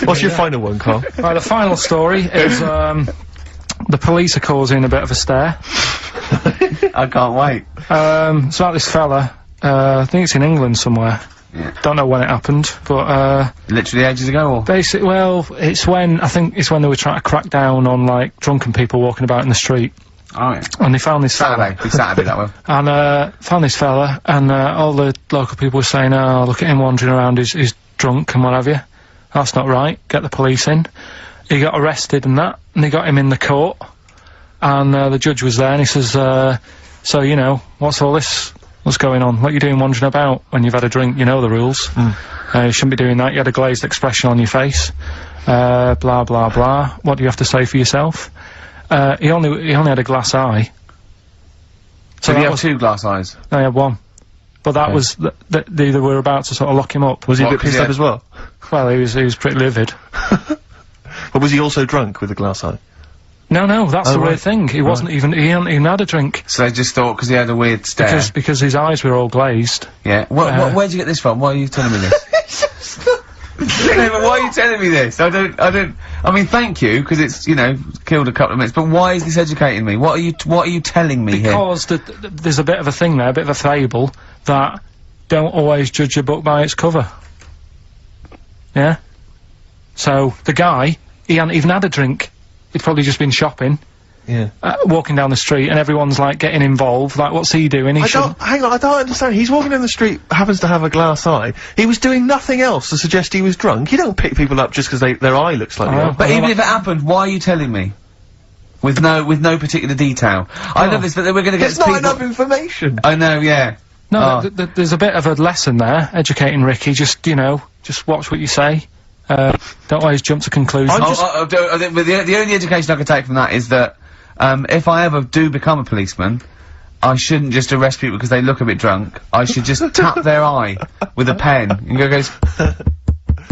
What's your final one, Karl? Right, the final story is, the police are causing a bit of a stir. I can't wait. It's about this fella, I think it's in England somewhere. Yeah. Don't know when it happened, but, Literally ages ago, or? basically, well, I think it's when they were trying to crack down on, like, drunken people walking about in the street. Oh, yeah. And they found this Saturday. fella. Big Saturday, that one. And, found this fella, and, all the local people were saying, oh, look at him wandering around, he's drunk and what have you. That's not right. Get the police in. He got arrested and that, and they got him in the court. And, the judge was there, and he says, so, you know, what's all this? What's going on? What are you doing wandering about when you've had a drink? You know the rules. You shouldn't be doing that. You had a glazed expression on your face. Blah, blah, blah. What do you have to say for yourself? He only had a glass eye. So that you have was- 2 glass eyes. No, he had one. But that was, they were about to sort of lock him up. Was he a What, bit pissed yeah. up as well? Well, he was pretty livid. But was he also drunk with a glass eye? No, that's the right. weird thing. He wasn't even, he hadn't even had a drink. So they just thought, because he had a weird stare. Because his eyes were all glazed. Yeah. Where'd you get this from? Why are you telling me this? No, but why are you telling me this? I mean, thank you, because it's, you know, killed a couple of minutes, but why is this educating me? What are you telling me here? Because there's a bit of a thing there, a bit of a fable, that don't always judge a book by its cover. Yeah? So, the guy, he hadn't even had a drink. He'd probably just been shopping, Yeah. walking down the street, and everyone's, like, getting involved, like, what's he doing? He shouldn't... Hang on, I don't understand. He's walking down the street, happens to have a glass eye. He was doing nothing else to suggest he was drunk. You don't pick people up just because their eye looks like Oh. that. But even if it happened, why are you telling me? With no particular detail. I know this, but then we're gonna get It's not people... enough information. I know, yeah. No, Oh. there's a bit of a lesson there, educating Ricky, just, you know, just watch what you say. Don't always jump to conclusions. I think the only education I can take from that is that, if I ever do become a policeman, I shouldn't just arrest people because they look a bit drunk. I should just tap their eye with a pen and goes,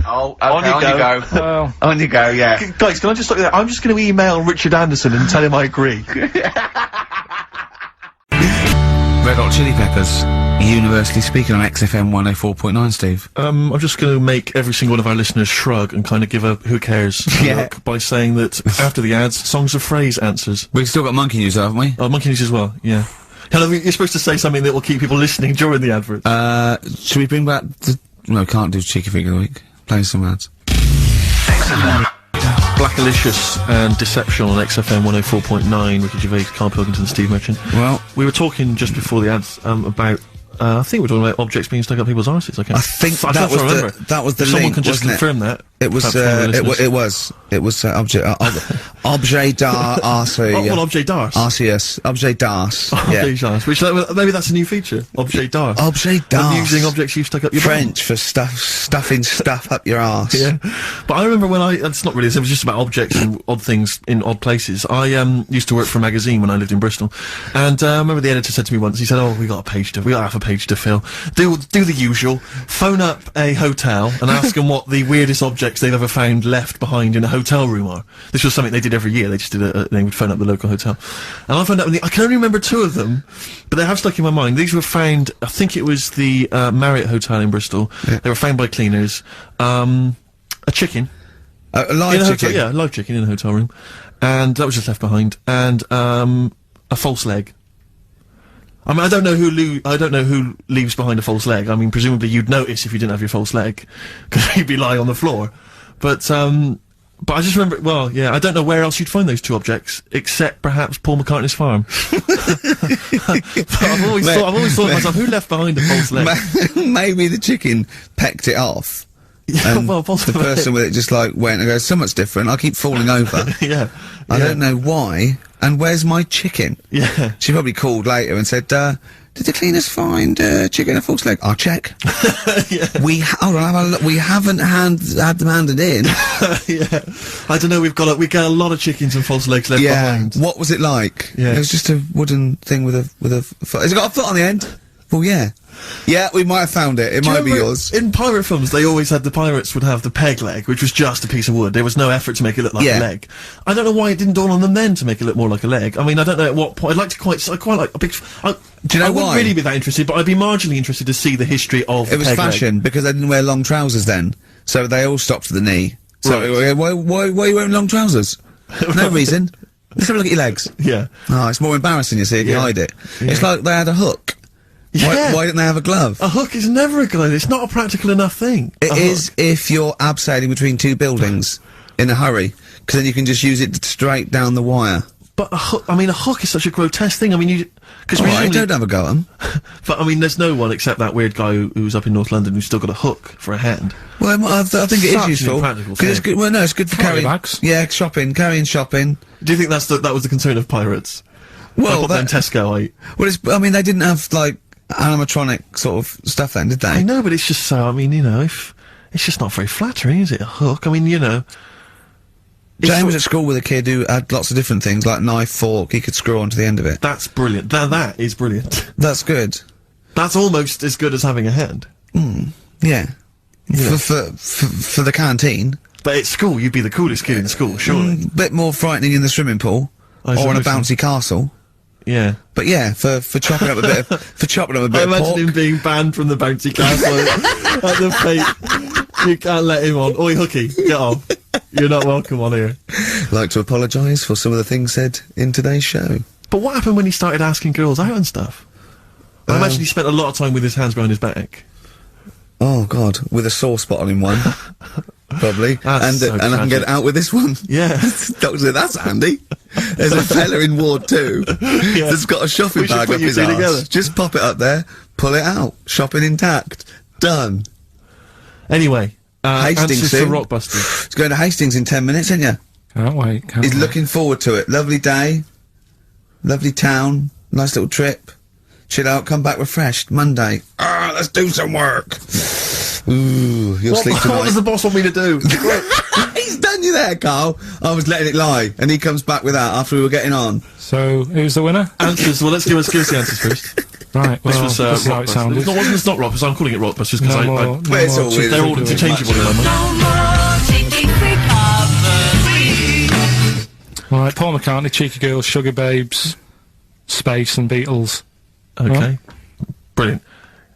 oh, okay, on you go. Well, On you go, yeah. Guys, can I just stop you there? I'm just going to email Richard Anderson and tell him I agree. Red Hot Chili Peppers, universally speaking on XFM 104.9, Steve. I'm just going to make every single one of our listeners shrug and kind of give a who cares Yeah. look by saying that after the ads, Songs of Phrase answers. We've still got Monkey News, haven't we? Oh, Monkey News as well, yeah. Hello, you're supposed to say something that will keep people listening during the advert. Should we bring back the... No, can't do Cheeky Figure of the Week. Play some ads. Blackalicious and Deception on XFM 104.9, Ricky Gervais, Karl Pilkington, Steve Merchant. Well... We were talking just before the ads, about I think we're talking about objects being stuck up people's arses. I think that was the Someone link, can just wasn't it? confirm that. It was, objet d'art, Well, objet d'art. RCS, objet d'art. Objet d'art. Which, maybe that's a new feature. Objet d'art. Objet d'art. Using objects you've stuck up your French for stuffing stuff up your arse. Yeah. But I remember when it's not really, it was just about objects and odd things in odd places. I, used to work for a magazine when I lived in Bristol. And, I remember the editor said to me once, he said, oh, we got half a page to fill. Do the usual. Phone up a hotel and ask them what the weirdest objects they've ever found left behind in a hotel room are. This was something they did every year. They just they would phone up the local hotel. And I found out, I can only remember 2 of them, but they have stuck in my mind. These were found, I think it was the, Marriott Hotel in Bristol. Yeah. They were found by cleaners. A chicken. A live chicken? Yeah, a live chicken in a hotel room. And that was just left behind. And, a false leg. I mean, I don't know who leaves behind a false leg. I mean, presumably you'd notice if you didn't have your false leg, because you'd be lying on the floor. But I just remember, well, yeah, I don't know where else you'd find those 2 objects, except perhaps Paul McCartney's farm. But I've always thought to myself, who left behind a false leg? Maybe the chicken pecked it off. Yeah, well, possibly. The person with it just like went and goes, so much different, I keep falling over. Yeah. I don't know why, and where's my chicken? Yeah. She probably called later and said, did the cleaners find, chicken a false leg? I'll check. Yeah. Hold on, we haven't had them handed in. Yeah. I don't know, we got a lot of chickens and false legs left behind. What was it like? Yeah. It was just a wooden thing with a foot. Has it got a foot on the end? Well, yeah. Yeah, we might have found it. It might be yours. In pirate films, they always had the pirates would have the peg leg, which was just a piece of wood. There was no effort to make it look like a leg. I don't know why it didn't dawn on them then to make it look more like a leg. I mean, I don't know at what point. I quite like a big. Do you know why? I wouldn't really be that interested, but I'd be marginally interested to see the history of. It was fashion because they didn't wear long trousers then, so they all stopped to the knee. So why are you wearing long trousers? No reason. Let's have a look at your legs. Yeah. Oh, it's more embarrassing, you see, if you hide it. Yeah. It's like they had a hook. Yeah. Why didn't they have a glove? A hook is never a glove. It's not a practical enough thing. It is if you're abseiling between 2 buildings in a hurry, because then you can just use it straight down the wire. But a hook is such a grotesque thing. I mean, because I don't have a go at 'em. But I mean, there's no one except that weird guy who's up in North London who's still got a hook for a hand. Well, I think it is useful. It's good. Well, no, it's good for carrying bags. Yeah, carrying shopping. Do you think that was the concern of pirates? Well, that Tesco. Well, I mean, they didn't have like animatronic sort of stuff then, did they? I know, but it's just so. I mean, if it's just not very flattering, is it? A hook. I mean, James was at school with a kid who had lots of different things, like knife, fork, he could screw onto the end of it. That's brilliant. That is brilliant. That's good. That's almost as good as having a hand. Yeah. For the canteen. But at school, you'd be the coolest kid in school, surely. Bit more frightening in the swimming pool. Or on a bouncy castle. Yeah. But yeah, for chopping up a bit of, I imagine him being banned from the bouncy castle at the fate. You can't let him on. Oi, hooky, get off. You're not welcome on here. Like to apologise for some of the things said in today's show. But what happened when he started asking girls out and stuff? I imagine he spent a lot of time with his hands behind his back. Oh God, with a sore spot on him one. Probably. And I can get out with this one. Yeah. Doctor, that's handy. There's a fella in Ward 2 that's got a shopping bag up his arse. Just pop it up there, pull it out. Shopping intact. Done. Anyway, Hastings soon. for Rockbusters. It's going to Hastings in 10 minutes, isn't you? Can't wait. He's looking forward to it. Lovely day. Lovely town. Nice little trip. Chill out, come back refreshed. Monday. Let's do some work. Ooh, you'll sleep tonight. What does the boss want me to do? He's done you there, Carl. I was letting it lie, and he comes back with that after we were getting on. So, who's the winner? Answers. Well, let's give us the answers first. Right, well, this was how it sounded. It's not Rockbusters, I'm calling it Rockbusters because it's all weird. They're all interchangeable in my mind. Right, Paul McCartney, Cheeky Girls, Sugar Babes, Space and Beatles. Okay. Brilliant.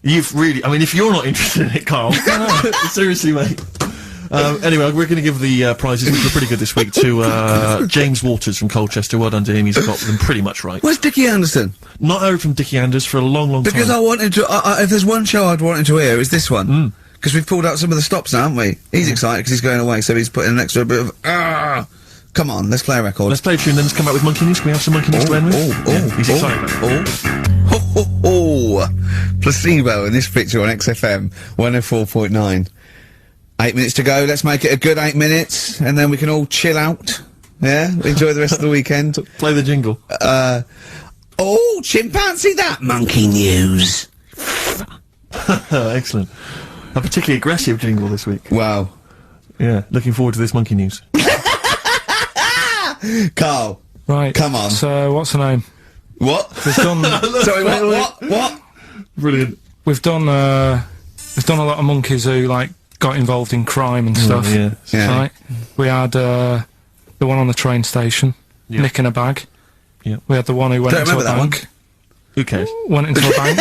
You've really, I mean, if you're not interested in it, Carl, seriously, mate. Anyway, we're going to give the prizes, which were pretty good this week, to James Waters from Colchester. Well done to him, he's got them pretty much right. Where's Dickie Anderson? Not heard from Dickie Anders for a long, long time. Because I wanted to, if there's one show I'd wanted to hear, it's this one. Because we've pulled out some of the stops now, haven't we? He's excited because he's going away, so he's putting an extra bit of, Come on, let's play a record. Let's play a tune, then let's come back with Monkey News. Can we have some Monkey News to end with? He's excited. Placebo in this picture on XFM 104.9. 8 minutes to go. Let's make it a good 8 minutes, and then we can all chill out. Yeah, enjoy the rest of the weekend. Play the jingle. Oh, chimpanzee that monkey news. Excellent. A particularly aggressive jingle this week. Wow. Yeah, looking forward to this monkey news. Carl. Right. Come on. So, what's her name? What? We've done. Sorry, what? Brilliant. We've done a lot of monkeys who like got involved in crime and stuff. Yeah. Yeah. Right. We had the one on the train station, Yeah. nicking a bag. Yeah. We had the one who went Don't into a remember that bank. Who cares? Went into a bank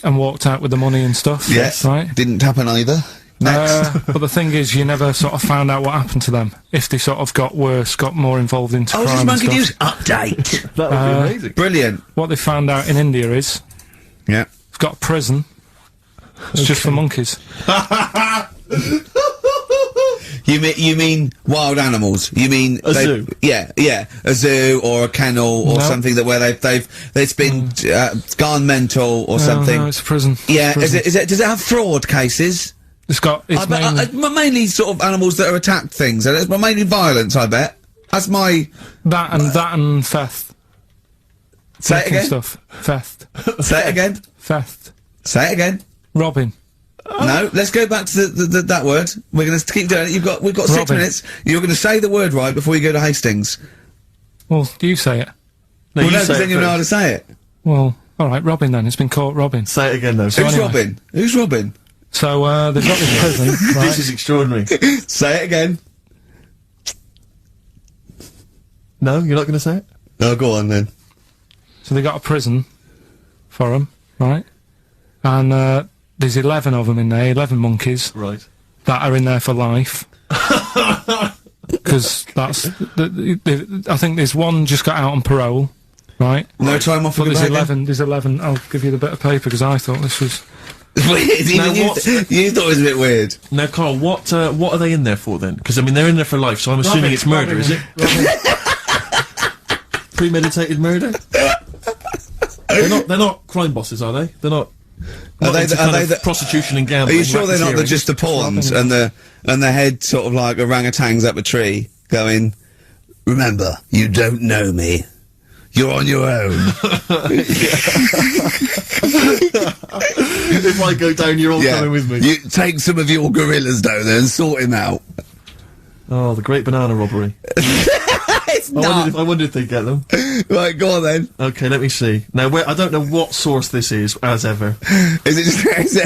and walked out with the money and stuff. Yes. Right. Didn't happen either. Next. But the thing is, you never sort of found out what happened to them. If they sort of got worse, got more involved into Oh, crime this and monkey stuff. news update. That would be amazing. Brilliant. What they found out in India is Yeah. it's got a prison. It's just for monkeys. You mean wild animals? You mean A zoo? Yeah, a zoo or a kennel or No. something that where it's been gone mental or something. No, it's a prison. Yeah, It's a prison. does it have fraud cases? It's got. It's Mainly sort of animals that are attacked things. And it's mainly violence, I bet. That's my that and theft. say it Nicking again. Stuff. Theft. Say it again. Theft. Say it again. Robbing. No, let's go back to that word. We're going to keep doing it. We've got 6 Robbing. minutes. You're going to say the word right before you go to Hastings. Well, you say it. No, Well, you no, say because it then you know how first. to say it. Well, all right, robbing then. It's been caught robbing. Say it again, though. Who's anyway. robbing? Who's robbing? So they've got this prison. Right? This is extraordinary. Say it again. No, you're not going to say it? Oh, go on then. So they got a prison for them, right? And there's 11 of them in there, 11 monkeys Right. that are in there for life. Because that's, I think there's one just got out on parole, right? No time off for But good there's behaviour? 11, I'll give you the bit of paper because I thought this was... Weird. Even Now, you thought it was a bit weird. Now, Carl, what are they in there for, then? Because, I mean, they're in there for life, so I'm assuming it's murder, is it? Premeditated murder? They're not crime bosses, are they? They're not... Are they into the- kind are they of the- prostitution and Are gambling? you sure they're not racketeering? just the pawns and the head sort of like orangutans up a tree going, remember, you don't know me. You're on your own. If I go down, you're all Yeah. coming with me. You take some of your gorillas down there and sort him out. Oh, the great banana robbery. It's not. I wondered if they'd get them. Right, go on then. Okay, let me see. Now, I don't know what source this is, as ever. Is it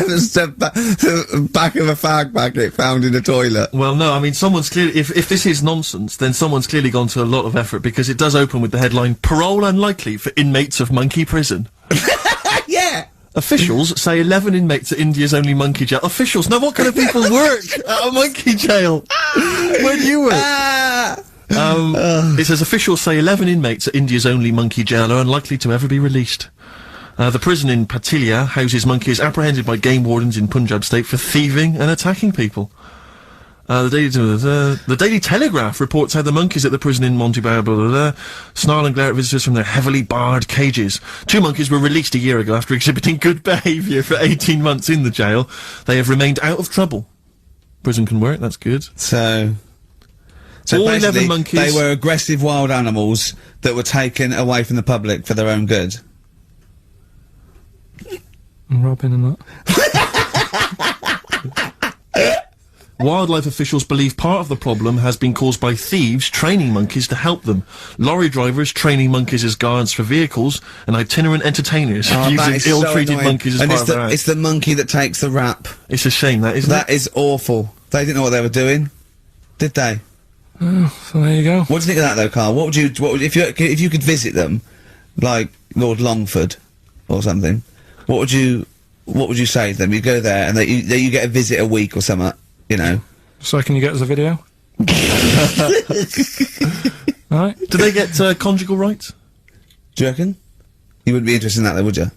just the back of a fag packet found in a toilet? Well, no, I mean, someone's clearly... If this is nonsense, then someone's clearly gone to a lot of effort, because it does open with the headline, "Parole unlikely for inmates of monkey prison." Yeah. Officials say 11 inmates at India's only monkey jail. Officials? Now, what kind of people work at a monkey jail? Where do you work? It says officials say 11 inmates at India's only monkey jail are unlikely to ever be released. The prison in Patilia houses monkeys apprehended by game wardens in Punjab state for thieving and attacking people. The Daily Telegraph reports how the monkeys at the prison in Montebello snarl and glare at visitors from their heavily barred cages. 2 monkeys were released a year ago after exhibiting good behaviour for 18 months in the jail. They have remained out of trouble. Prison can work, that's good. So All 11 basically, monkeys- they were aggressive wild animals that were taken away from the public for their own good. And robbing and that. Wildlife officials believe part of the problem has been caused by thieves training monkeys to help them. Lorry drivers training monkeys as guards for vehicles, and itinerant entertainers Oh, that using is so ill-treated annoying. monkeys as and part it's of their act. it's the monkey that takes the rap. It's a shame, that, isn't That it? is awful. They didn't know what they were doing, did they? So there you go. What do you think of that though, Carl? What would you if you could visit them, like Lord Longford or something? What would you say to them? You go there and you get a visit a week or something, you know. So can you get us a video? Alright. Do they get conjugal rights? Do you reckon? You wouldn't be interested in that though, would you?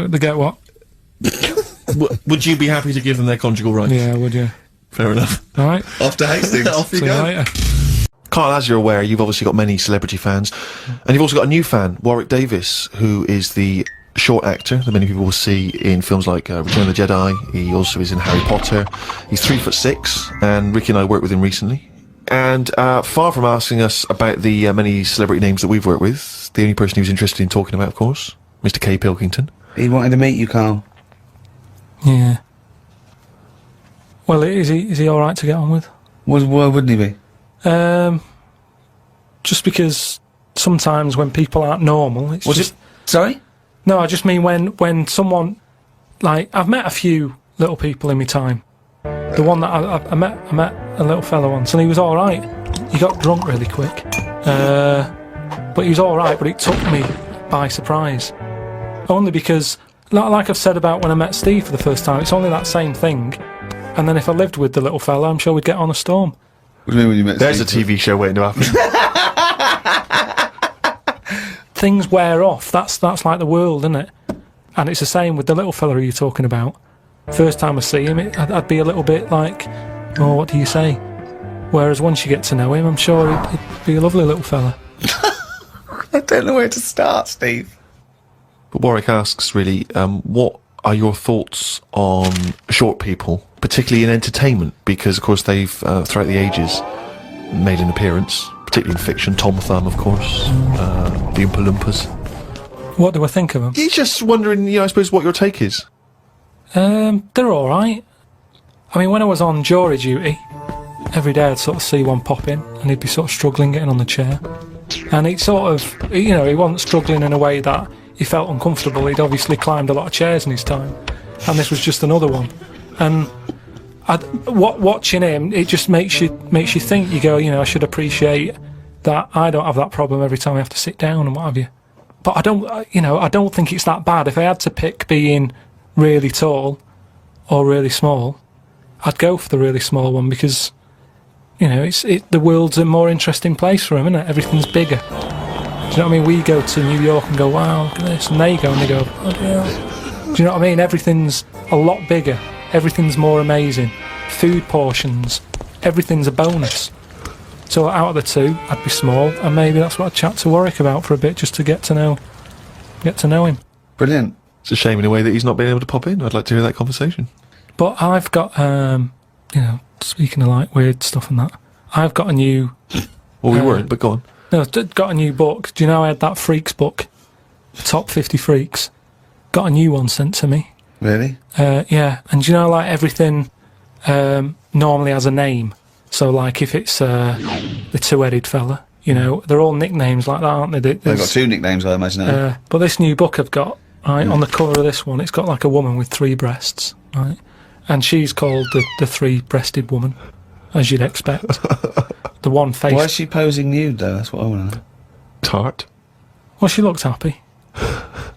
They get what? Would you be happy to give them their conjugal rights? Yeah, would you? Fair enough. Alright. Off to Hastings. Off you See you go. later. Carl, as you're aware, you've obviously got many celebrity fans, and you've also got a new fan, Warwick Davis, who is the short actor that many people will see in films like Return of the Jedi. He also is in Harry Potter. He's 3'6", and Ricky and I worked with him recently. And far from asking us about the many celebrity names that we've worked with, the only person he was interested in talking about, of course, Mr. K. Pilkington. He wanted to meet you, Karl. Yeah. Well, is he all right to get on with? Why wouldn't he be? Just because sometimes when people aren't normal, it's Was just... it? Sorry? No, I just mean when someone... Like, I've met a few little people in my time. The one that I met a little fella once, and he was all right. He got drunk really quick. But he was all right, but it took me by surprise. Only because, like I've said about when I met Steve for the first time, it's only that same thing. And then if I lived with the little fella, I'm sure we'd get on a storm. What do you mean when you met There's Steve? a TV show waiting to happen. Things wear off. That's like the world, isn't it? And it's the same with the little fella you're talking about. First time I see him, I'd be a little bit like, oh, what do you say? Whereas once you get to know him, I'm sure he'd be a lovely little fella. I don't know where to start, Steve. But Warwick asks, really, what are your thoughts on short people, particularly in entertainment? Because, of course, they've, throughout the ages, made an appearance, particularly in fiction. Tom Thumb, of course, the Oompa Loompas. What do I think of them? He's just wondering, I suppose, what your take is. They're all right. I mean, when I was on jury duty, every day I'd sort of see one pop in, and he'd be sort of struggling getting on the chair. And he sort of, he wasn't struggling in a way that he felt uncomfortable. He'd obviously climbed a lot of chairs in his time, and this was just another one. And watching him, it just makes you think. You go, I should appreciate that I don't have that problem every time I have to sit down and what have you. But I don't think it's that bad. If I had to pick being really tall or really small, I'd go for the really small one because, the world's a more interesting place for him, isn't it? Everything's bigger. Do you know what I mean? We go to New York and go, wow, look at this, and they go and they go, oh dear. Do you know what I mean? Everything's a lot bigger. Everything's more amazing. Food portions, everything's a bonus. So out of the two, I'd be small, and maybe that's what I'd chat to Warwick about for a bit, just to get to know him. Brilliant. It's a shame in a way that he's not been able to pop in. I'd like to hear that conversation. But I've got, speaking of like weird stuff and that, I've got a new... Well, we weren't, but go on. No, I've got a new book. Do you know I had that Freaks book? Top 50 Freaks. Got a new one sent to me. Really? Yeah, and do you know, like, everything normally has a name. So, like, if it's the two-headed fella, they're all nicknames like that, aren't they? They've got two nicknames, I imagine. But this new book I've got, right, on the cover of this one, it's got, like, a woman with 3 breasts, right? And she's called the three-breasted woman, as you'd expect. The one face. Why is she posing nude, though? That's what I want to know. Tart. Well, she looked happy.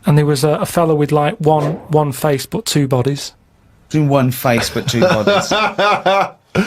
And there was a fella with, like, one face but 2 bodies. Doing one face but 2 bodies.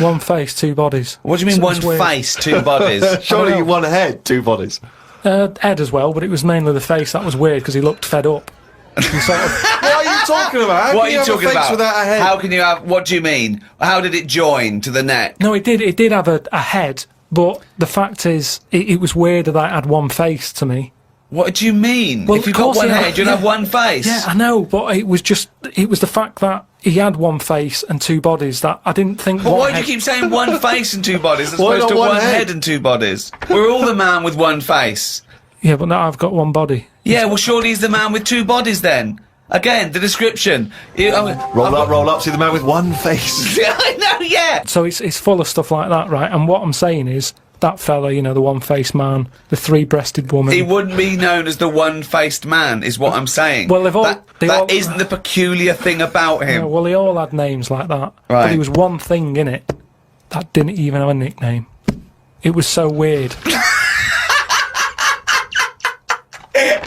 One face, 2 bodies. What do you mean, It's one weird. face, 2 bodies? Surely one head, 2 bodies. Ed as well, but it was mainly the face that was weird because he looked fed up. He sort of, What are you talking about? How What are can you have a talking face about? without a head? How can you have? What do you mean? How did it join to the neck? no, it did have a head, but the fact is, it was weird that it had one face to me. What do you mean? Well, if you've of got course one he had- head, you'll yeah. have one face. Yeah, I know, but it was the fact that he had one face and 2 bodies that I didn't think. But one why do you head- keep saying one face and 2 bodies as Why opposed not to one one head? head and 2 bodies? We're all the man with one face. Yeah, but now I've got one body. Yeah, well, surely he's the man with 2 bodies then. Again, the description. Roll up, see the man with one face. Yeah, I know, yeah. So it's full of stuff like that, right? And what I'm saying is, that fella, the one-faced man, the 3-breasted woman. He wouldn't be known as the one-faced man, is what I'm saying. Well, they've all- that they all- isn't the peculiar thing about him. Well, they all had names like that. But Right. there was one thing in it that didn't even have a nickname. It was so weird.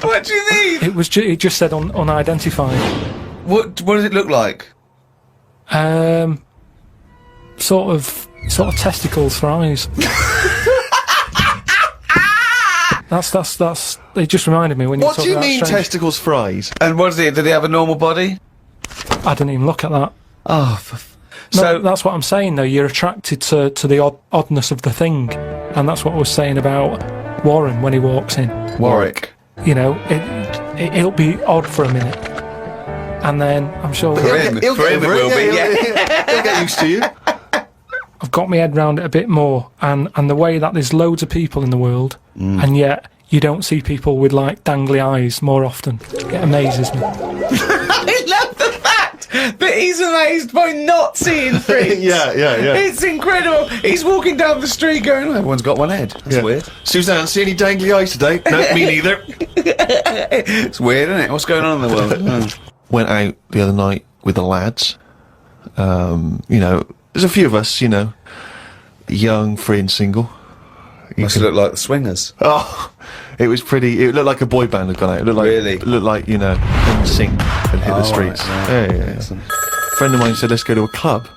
What do you mean? It just said unidentified. What does it look like? Sort of testicles for eyes. That's. It just reminded me when you. What do you mean, strange. testicles fries? And what is it? Did he have a normal body? I didn't even look at that. Oh, No, so that's what I'm saying though. You're attracted to the oddness of the thing, and that's what I was saying about Warren when he walks in. Warwick. it'll be odd for a minute, and then I'm sure For him it will be. Yeah. He'll get used to you. I've got my head round it a bit more, and the way that there's loads of people in the world, and yet you don't see people with like dangly eyes more often. It amazes me. I love the fact that he's amazed by not seeing freaks. Yeah. It's incredible. He's walking down the street going, oh, everyone's got one head. That's weird. Suzanne, see any dangly eyes today? No, me neither. It's weird, isn't it? What's going on in the world? Went out the other night with the lads. There's a few of us, young, free and single. Must look like the Swingers. Oh, it was pretty. It looked like a boy band had gone out. It looked like, Really? It looked like NSYNC had hit the streets. Right. Yeah. A friend of mine said, let's go to a club.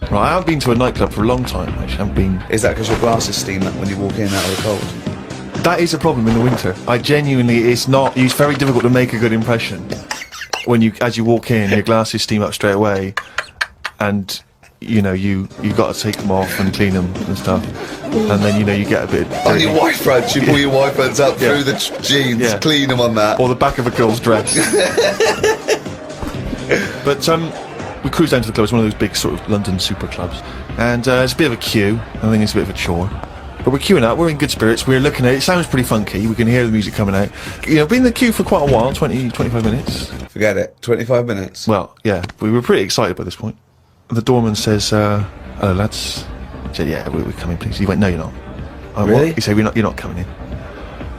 Right, I haven't been to a nightclub for a long time, actually. I haven't been. Is that because your glasses steam up when you walk in out of the cold? That is a problem in the winter. It's very difficult to make a good impression. As you walk in, your glasses steam up straight away, and you've got to take them off and clean them and stuff, and then you get a bit On your wife pads, you pull your wife pads up through the jeans, clean them on that. or the back of a girl's dress. But we cruised down to the club. It's one of those big sort of London super clubs, and it's a bit of a queue. I think it's a bit of a chore, but we're queuing up. We're in good spirits. We're looking at it. It sounds pretty funky. We can hear the music coming out. Been in the queue for quite a while, 25 minutes. Forget it. 25 minutes. Well, yeah, we were pretty excited by this point. The doorman says, hello lads. I said, yeah, we're coming please. He went, no you're not. I went, Really? "What?" He said, you're not coming in.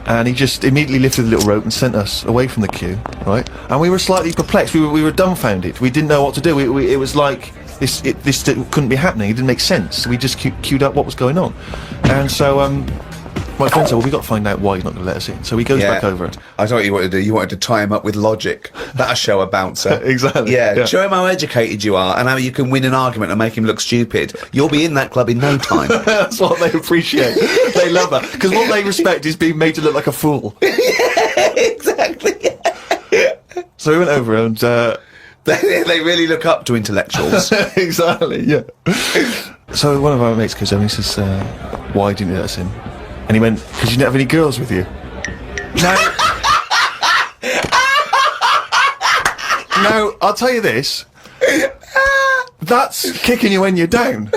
And he just immediately lifted the little rope and sent us away from the queue, right? And we were slightly perplexed. We were dumbfounded. We didn't know what to do. It was like, this couldn't be happening. It didn't make sense. We just queued up what was going on. And so, my friend said, well, we've got to find out why he's not going to let us in. So he goes back over. I thought you wanted to do. You wanted to tie him up with logic. That'll show a bouncer. Exactly. Yeah, show him how educated you are and how you can win an argument and make him look stupid. You'll be in that club in no time. That's what they appreciate. They love that. Because what they respect is being made to look like a fool. Yeah, exactly. So we went over and... They really look up to intellectuals. Exactly, yeah. So one of our mates goes over and he says, why didn't you let us in? And he went, because you didn't have any girls with you. Now, I'll tell you this. That's kicking you when you're down.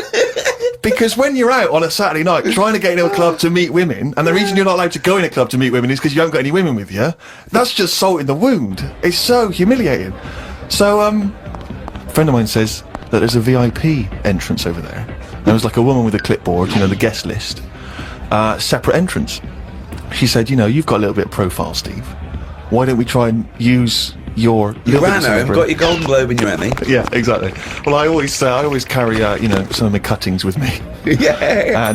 Because when you're out on a Saturday night trying to get into a club to meet women, and the reason you're not allowed to go in a club to meet women is because you haven't got any women with you, that's just salt in the wound. It's so humiliating. So, a friend of mine says that there's a VIP entrance over there. There was like a woman with a clipboard, the guest list. Separate entrance. She said, you've got a little bit of profile, Steve. Why don't we try and use your... You ran home, got your Golden Globe and your Emmy. Yeah, exactly. Well, I always carry, some of my cuttings with me. Yeah.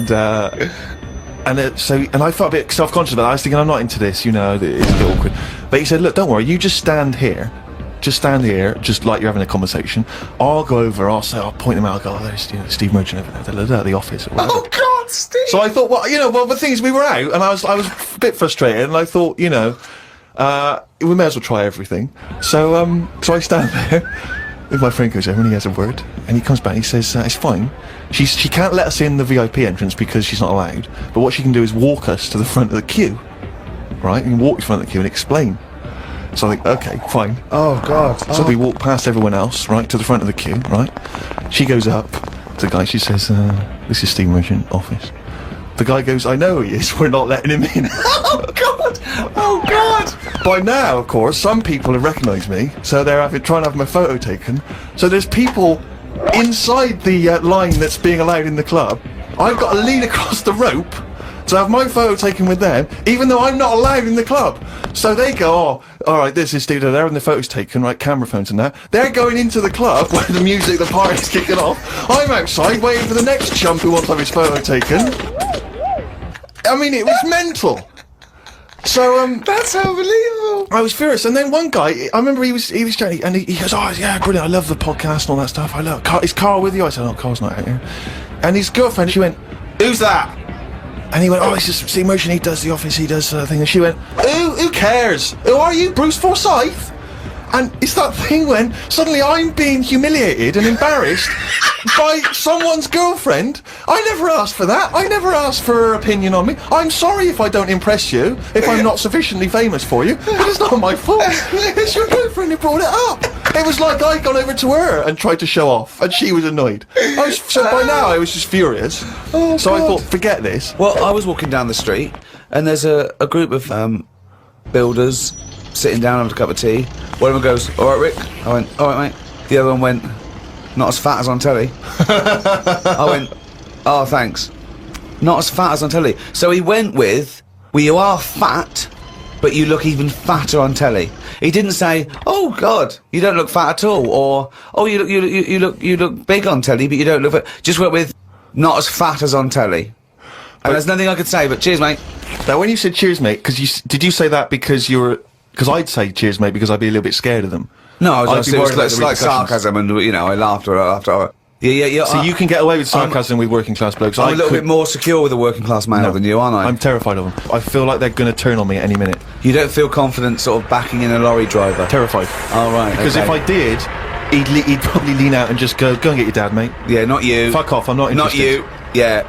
And I felt a bit self-conscious about that. I was thinking, I'm not into this, it's a bit awkward. But he said, look, don't worry, you just stand here. Just stand here, just like you're having a conversation. I'll go over, I'll point them out, I'll go, there's Steve Merchant over there, at the office. Or whatever. Oh, God, Steve! So I thought, the thing is, we were out, and I was a bit frustrated, and I thought, we may as well try everything. So I stand there, and my friend goes over, and he has a word, and he comes back, and he says, it's fine. She can't let us in the VIP entrance because she's not allowed, but what she can do is walk us to the front of the queue, right? And walk to the front of the queue and explain. So I think, okay, fine. Oh, God. So we walk past everyone else, right, to the front of the queue, right? She goes up to the guy, she says, this is Steve Merchant office. The guy goes, I know he is, we're not letting him in. Oh, God! Oh, God! By now, of course, some people have recognised me, so they're trying to have my photo taken. So there's people inside the line that's being allowed in the club. I've got to lean across the rope to have my photo taken with them, even though I'm not allowed in the club. So they go, oh, alright, this is Steve, they're having the photos taken, right, camera phones and that. They're going into the club where the music, the party's kicking off. I'm outside waiting for the next chump who wants to have his photo taken. I mean, it was mental. So, That's unbelievable. I was furious. And then one guy, I remember he was chatting, and he goes, oh, yeah, brilliant, I love the podcast and all that stuff. I love Carl. Is Karl with you? I said, oh, Carl's not out here. And his girlfriend, she went, who's that? And he went, oh, it's just Steve Merchant, he does the office, he does thing. And she went, who cares? Who are you, Bruce Forsyth? And it's that thing when suddenly I'm being humiliated and embarrassed by someone's girlfriend. I never asked for that. I never asked for her opinion on me. I'm sorry if I don't impress you, if I'm not sufficiently famous for you, but it's not my fault. It's your girlfriend who brought it up. It was like I'd gone over to her and tried to show off, and she was annoyed. So by now I was just furious. Oh, so I God. thought, forget this. Well, I was walking down the street, and there's a group of builders sitting down having a cup of tea. One of them goes, "All right, Rick." I went, "All right, mate." The other one went, "Not as fat as on telly." I went, "Oh, thanks. Not as fat as on telly." So he went with, "Well, you are fat, but you look even fatter on telly." He didn't say, "Oh God, you don't look fat at all," or "Oh, you look big on telly, but you don't look fat." Just went with, "Not as fat as on telly." And there's nothing I could say, but cheers, mate. Now, when you said cheers, mate, did you say that because you were? Because I'd say cheers, mate, because I'd be a little bit scared of them. No, I was I'd be worried about the it's like repercussions. sarcasm, and I laughed after. Yeah. So you can get away with sarcasm with working class blokes. I'm a little bit more secure with a working class male than you, aren't I? I'm terrified of them. I feel like they're going to turn on me at any minute. You don't feel confident sort of backing in a lorry driver? Terrified. Oh, right. Because okay. if I did, he'd probably lean out and just go and get your dad, mate. Yeah, not you. Fuck off, I'm not interested. Not you. Yeah.